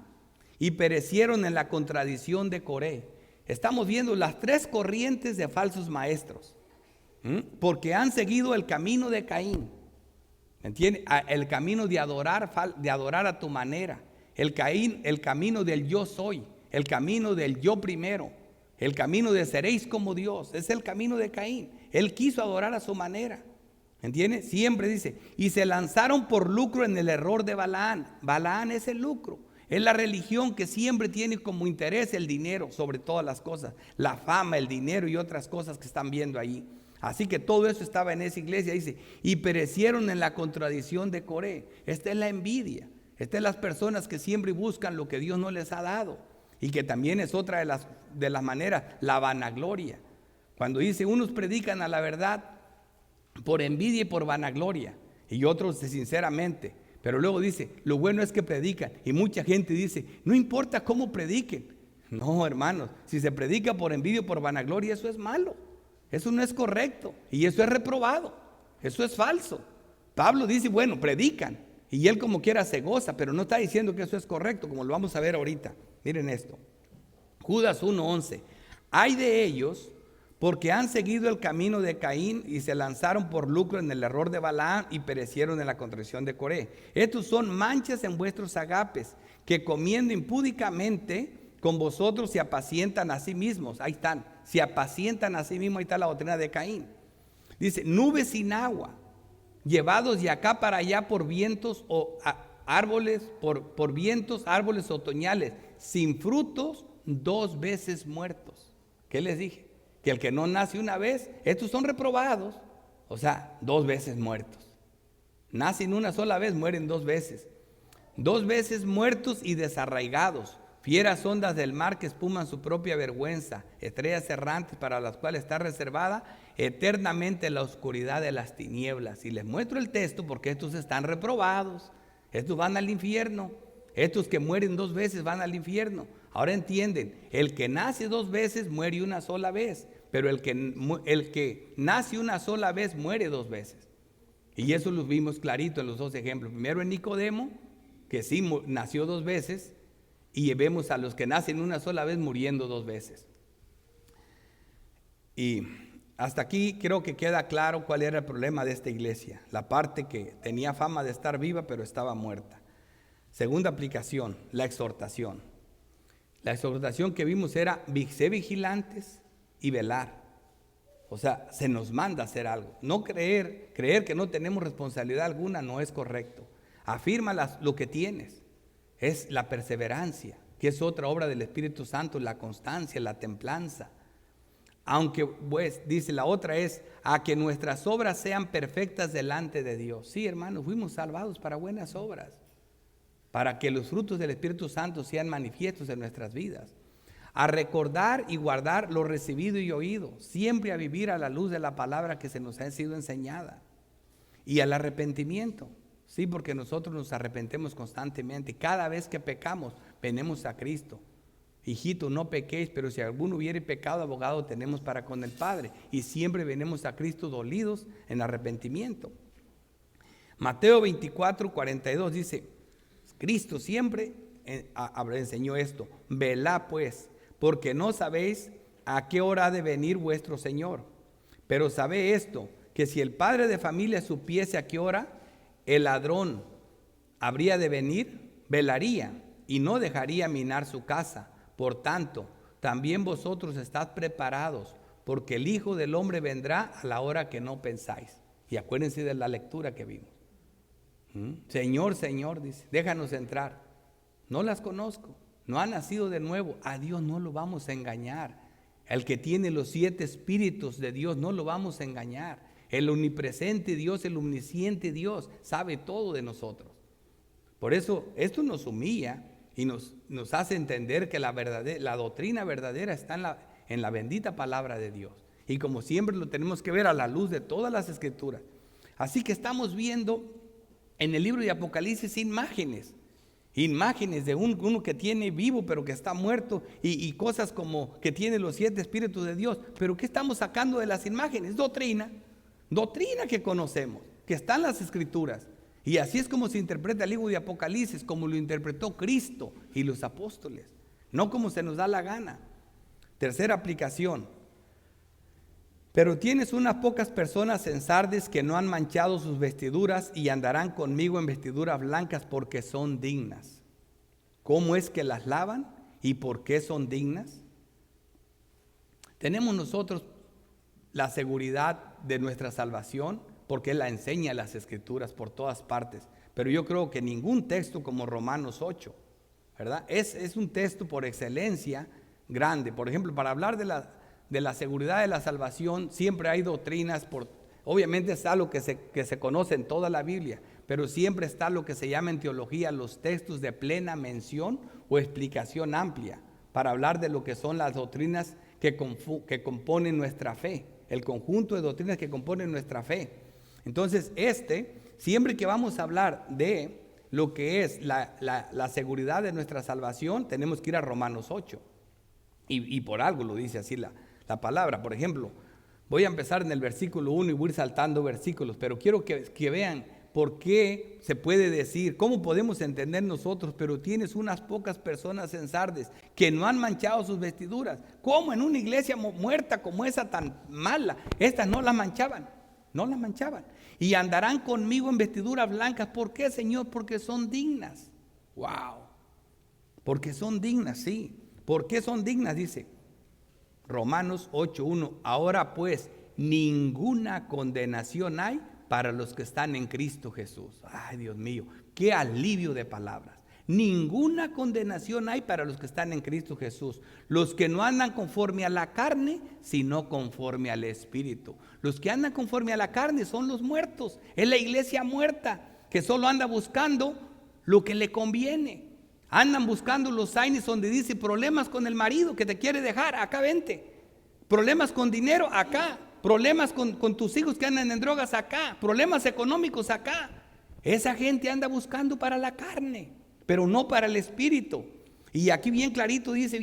[SPEAKER 1] y perecieron en la contradicción de Coré. Estamos viendo las 3 corrientes de falsos maestros, porque han seguido el camino de Caín, ¿entiendes? El camino de adorar a tu manera, el camino del yo soy, el camino del yo primero, el camino de seréis como Dios, es el camino de Caín. Él quiso adorar a su manera, ¿entiendes? Siempre dice, y se lanzaron por lucro en el error de Balaam. Balaam es el lucro. Es la religión que siempre tiene como interés el dinero sobre todas las cosas, la fama, el dinero y otras cosas que están viendo ahí. Así que todo eso estaba en esa iglesia, dice, y perecieron en la contradicción de Coré. Esta es la envidia, esta es las personas que siempre buscan lo que Dios no les ha dado, y que también es otra de las maneras, la vanagloria. Cuando dice, unos predican a la verdad por envidia y por vanagloria, y otros sinceramente. Pero luego dice, lo bueno es que predican. Y mucha gente dice, no importa cómo prediquen. No, hermanos, si se predica por envidia o por vanagloria, eso es malo. Eso no es correcto. Y eso es reprobado. Eso es falso. Pablo dice, bueno, predican. Y él como quiera se goza, pero no está diciendo que eso es correcto, como lo vamos a ver ahorita. Miren esto. Judas 1:11. Hay de ellos, porque han seguido el camino de Caín y se lanzaron por lucro en el error de Balaam y perecieron en la contradicción de Coré. Estos son manchas en vuestros agapes, que comiendo impúdicamente con vosotros se apacientan a sí mismos. Ahí están, se apacientan a sí mismos. Ahí está la doctrina de Caín. Dice, nubes sin agua, llevados de acá para allá por vientos o árboles, por vientos, árboles otoñales, sin frutos, 2 veces muertos. ¿Qué les dije? Que el que no nace una vez, estos son reprobados, o sea, 2 veces muertos. Nacen una sola vez, mueren 2 veces. 2 veces muertos y desarraigados, fieras ondas del mar que espuman su propia vergüenza, estrellas errantes para las cuales está reservada eternamente la oscuridad de las tinieblas. Y les muestro el texto porque estos están reprobados, estos van al infierno, estos que mueren 2 veces van al infierno. Ahora entienden, el que nace 2 veces muere una sola vez, pero el que nace una sola vez muere 2 veces. Y eso lo vimos clarito en los 2 ejemplos. Primero en Nicodemo, que sí nació 2 veces, y vemos a los que nacen una sola vez muriendo 2 veces. Y hasta aquí creo que queda claro cuál era el problema de esta iglesia. La parte que tenía fama de estar viva, pero estaba muerta. Segunda aplicación, la exhortación. La exhortación que vimos era, sé vigilantes y velar. O sea, se nos manda a hacer algo. No creer que no tenemos responsabilidad alguna no es correcto. Afirma lo que tienes. Es la perseverancia, que es otra obra del Espíritu Santo, la constancia, la templanza. Aunque pues, dice la otra es, a que nuestras obras sean perfectas delante de Dios. Sí, hermanos, fuimos salvados para buenas obras, para que los frutos del Espíritu Santo sean manifiestos en nuestras vidas. A recordar y guardar lo recibido y oído, siempre a vivir a la luz de la palabra que se nos ha sido enseñada. Y al arrepentimiento, sí, porque nosotros nos arrepentemos constantemente. Cada vez que pecamos, venimos a Cristo. Hijito, no pequéis, pero si alguno hubiere pecado, abogado tenemos para con el Padre. Y siempre venimos a Cristo dolidos en arrepentimiento. Mateo 24:42 dice, Cristo siempre enseñó esto, velad pues, porque no sabéis a qué hora ha de venir vuestro Señor. Pero sabed esto, que si el padre de familia supiese a qué hora el ladrón habría de venir, velaría y no dejaría minar su casa. Por tanto, también vosotros estad preparados, porque el Hijo del Hombre vendrá a la hora que no pensáis. Y acuérdense de la lectura que vimos. Señor, Señor, dice, déjanos entrar. No las conozco, no han nacido de nuevo. A Dios no lo vamos a engañar. El que tiene los 7 espíritus de Dios no lo vamos a engañar. El omnipresente Dios, el omnisciente Dios, sabe todo de nosotros. Por eso esto nos humilla y nos hace entender que la doctrina verdadera está en la bendita palabra de Dios. Y como siempre lo tenemos que ver a la luz de todas las escrituras. Así que estamos viendo en el libro de Apocalipsis imágenes de uno que tiene vivo pero que está muerto, y cosas como que tiene los 7 espíritus de Dios. Pero ¿qué estamos sacando de las imágenes? Doctrina que conocemos, que está en las escrituras. Y así es como se interpreta el libro de Apocalipsis, como lo interpretó Cristo y los apóstoles, no como se nos da la gana. Tercera aplicación. Pero tienes unas pocas personas en Sardis que no han manchado sus vestiduras y andarán conmigo en vestiduras blancas porque son dignas. ¿Cómo es que las lavan y por qué son dignas? Tenemos nosotros la seguridad de nuestra salvación porque la enseña las escrituras por todas partes. Pero yo creo que ningún texto como Romanos 8, ¿verdad? Es un texto por excelencia grande. Por ejemplo, para hablar de la seguridad de la salvación, siempre hay doctrinas, obviamente está lo que se conoce en toda la Biblia, pero siempre está lo que se llama en teología los textos de plena mención o explicación amplia, para hablar de lo que son las doctrinas que componen nuestra fe, el conjunto de doctrinas que componen nuestra fe. Entonces, siempre que vamos a hablar de lo que es la seguridad de nuestra salvación, tenemos que ir a Romanos 8, y por algo lo dice así la palabra. Por ejemplo, voy a empezar en el versículo 1 y voy a ir saltando versículos, pero quiero que vean por qué se puede decir, cómo podemos entender nosotros, pero tienes unas pocas personas en Sardes que no han manchado sus vestiduras. ¿Cómo en una iglesia muerta como esa tan mala? Estas no las manchaban. Y andarán conmigo en vestiduras blancas. ¿Por qué, Señor? Porque son dignas. Wow. Porque son dignas, sí. ¿Por qué son dignas? Dice Romanos 8:1. Ahora pues, ninguna condenación hay para los que están en Cristo Jesús. Ay, Dios mío, qué alivio de palabras. Ninguna condenación hay para los que están en Cristo Jesús, los que no andan conforme a la carne, sino conforme al Espíritu. Los que andan conforme a la carne son los muertos, es la iglesia muerta, que solo anda buscando lo que le conviene. Andan buscando los signs donde dice problemas con el marido que te quiere dejar, acá vente. Problemas con dinero, acá. Problemas con tus hijos que andan en drogas, acá. Problemas económicos, acá. Esa gente anda buscando para la carne, pero no para el Espíritu. Y aquí bien clarito dice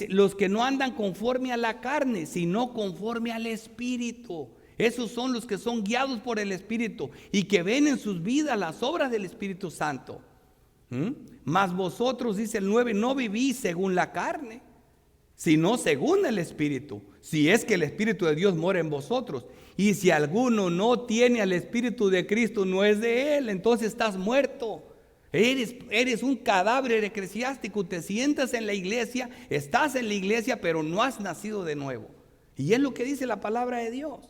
[SPEAKER 1] los que no andan conforme a la carne, sino conforme al Espíritu. Esos son los que son guiados por el Espíritu y que ven en sus vidas las obras del Espíritu Santo. Mas vosotros, dice el 9, no vivís según la carne, sino según el Espíritu, si es que el Espíritu de Dios mora en vosotros. Y si alguno no tiene al Espíritu de Cristo, no es de él, entonces estás muerto. Eres un cadáver eclesiástico, te sientas en la iglesia, estás en la iglesia, pero no has nacido de nuevo. Y es lo que dice la palabra de Dios.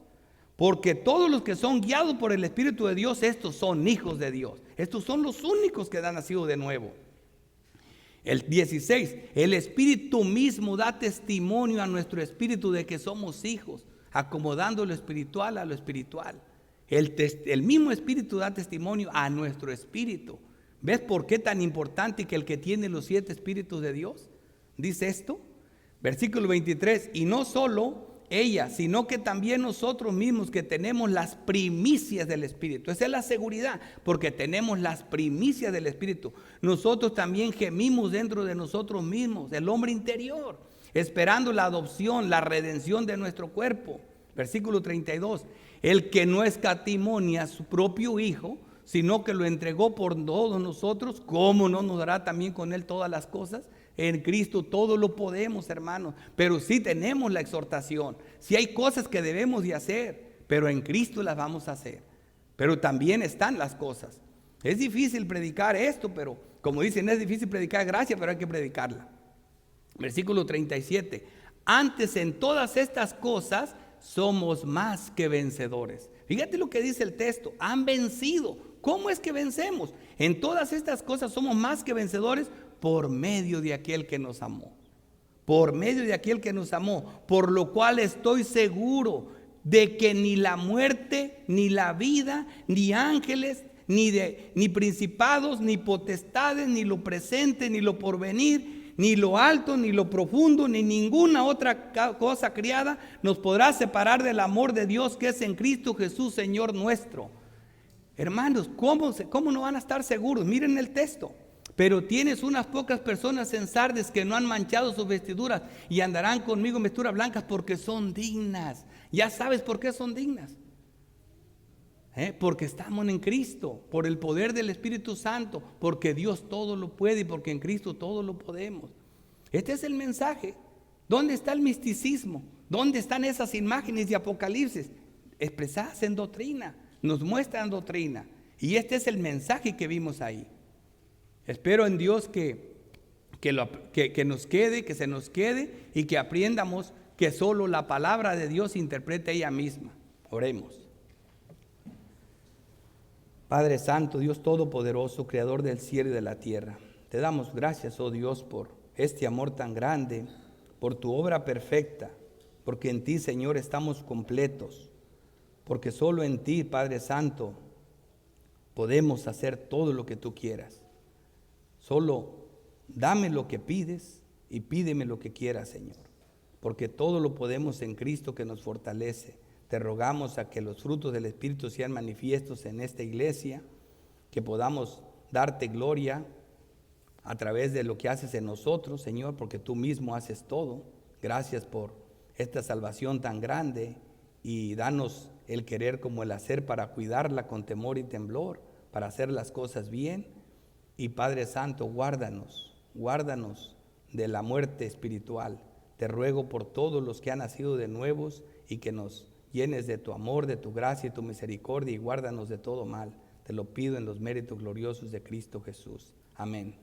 [SPEAKER 1] Porque todos los que son guiados por el Espíritu de Dios, estos son hijos de Dios. Estos son los únicos que han nacido de nuevo. El 16, el Espíritu mismo da testimonio a nuestro espíritu de que somos hijos, acomodando lo espiritual a lo espiritual. El mismo Espíritu da testimonio a nuestro espíritu. ¿Ves por qué tan importante que el que tiene los 7 espíritus de Dios? Dice esto, versículo 23, y no solo ella, sino que también nosotros mismos que tenemos las primicias del Espíritu. Esa es la seguridad, porque tenemos las primicias del Espíritu. Nosotros también gemimos dentro de nosotros mismos, el hombre interior, esperando la adopción, la redención de nuestro cuerpo. Versículo 32, el que no escatimó ni a su propio Hijo, sino que lo entregó por todos nosotros, ¿cómo no nos dará también con él todas las cosas? En Cristo todo lo podemos, hermanos, pero sí tenemos la exhortación. Sí hay cosas que debemos de hacer, pero en Cristo las vamos a hacer. Pero también están las cosas. Es difícil predicar esto, pero como dicen, es difícil predicar gracia, pero hay que predicarla. Versículo 37. Antes en todas estas cosas somos más que vencedores. Fíjate lo que dice el texto. Han vencido. ¿Cómo es que vencemos? En todas estas cosas somos más que vencedores por medio de aquel que nos amó. Por medio de aquel que nos amó, por lo cual estoy seguro de que ni la muerte, ni la vida, ni ángeles, ni principados, ni potestades, ni lo presente, ni lo porvenir, ni lo alto, ni lo profundo, ni ninguna otra cosa criada nos podrá separar del amor de Dios que es en Cristo Jesús, Señor nuestro. Hermanos, ¿cómo no van a estar seguros? Miren el texto. Pero tienes unas pocas personas en Sardes que no han manchado sus vestiduras y andarán conmigo en vestiduras blancas porque son dignas. Ya sabes por qué son dignas. Porque estamos en Cristo, por el poder del Espíritu Santo, porque Dios todo lo puede y porque en Cristo todo lo podemos. Este es el mensaje. ¿Dónde está el misticismo? ¿Dónde están esas imágenes de Apocalipsis? Expresadas en doctrina, nos muestran doctrina. Y este es el mensaje que vimos ahí. Espero en Dios que nos quede, que se nos quede y que aprendamos que solo la palabra de Dios interpreta ella misma. Oremos. Padre Santo, Dios Todopoderoso, Creador del cielo y de la tierra, te damos gracias, oh Dios, por este amor tan grande, por tu obra perfecta, porque en ti, Señor, estamos completos, porque solo en ti, Padre Santo, podemos hacer todo lo que tú quieras. Solo dame lo que pides y pídeme lo que quieras, Señor, porque todo lo podemos en Cristo que nos fortalece. Te rogamos a que los frutos del Espíritu sean manifiestos en esta iglesia, que podamos darte gloria a través de lo que haces en nosotros, Señor, porque tú mismo haces todo. Gracias por esta salvación tan grande y danos el querer como el hacer para cuidarla con temor y temblor, para hacer las cosas bien. Y Padre Santo, guárdanos de la muerte espiritual. Te ruego por todos los que han nacido de nuevos y que nos llenes de tu amor, de tu gracia y tu misericordia y guárdanos de todo mal. Te lo pido en los méritos gloriosos de Cristo Jesús. Amén.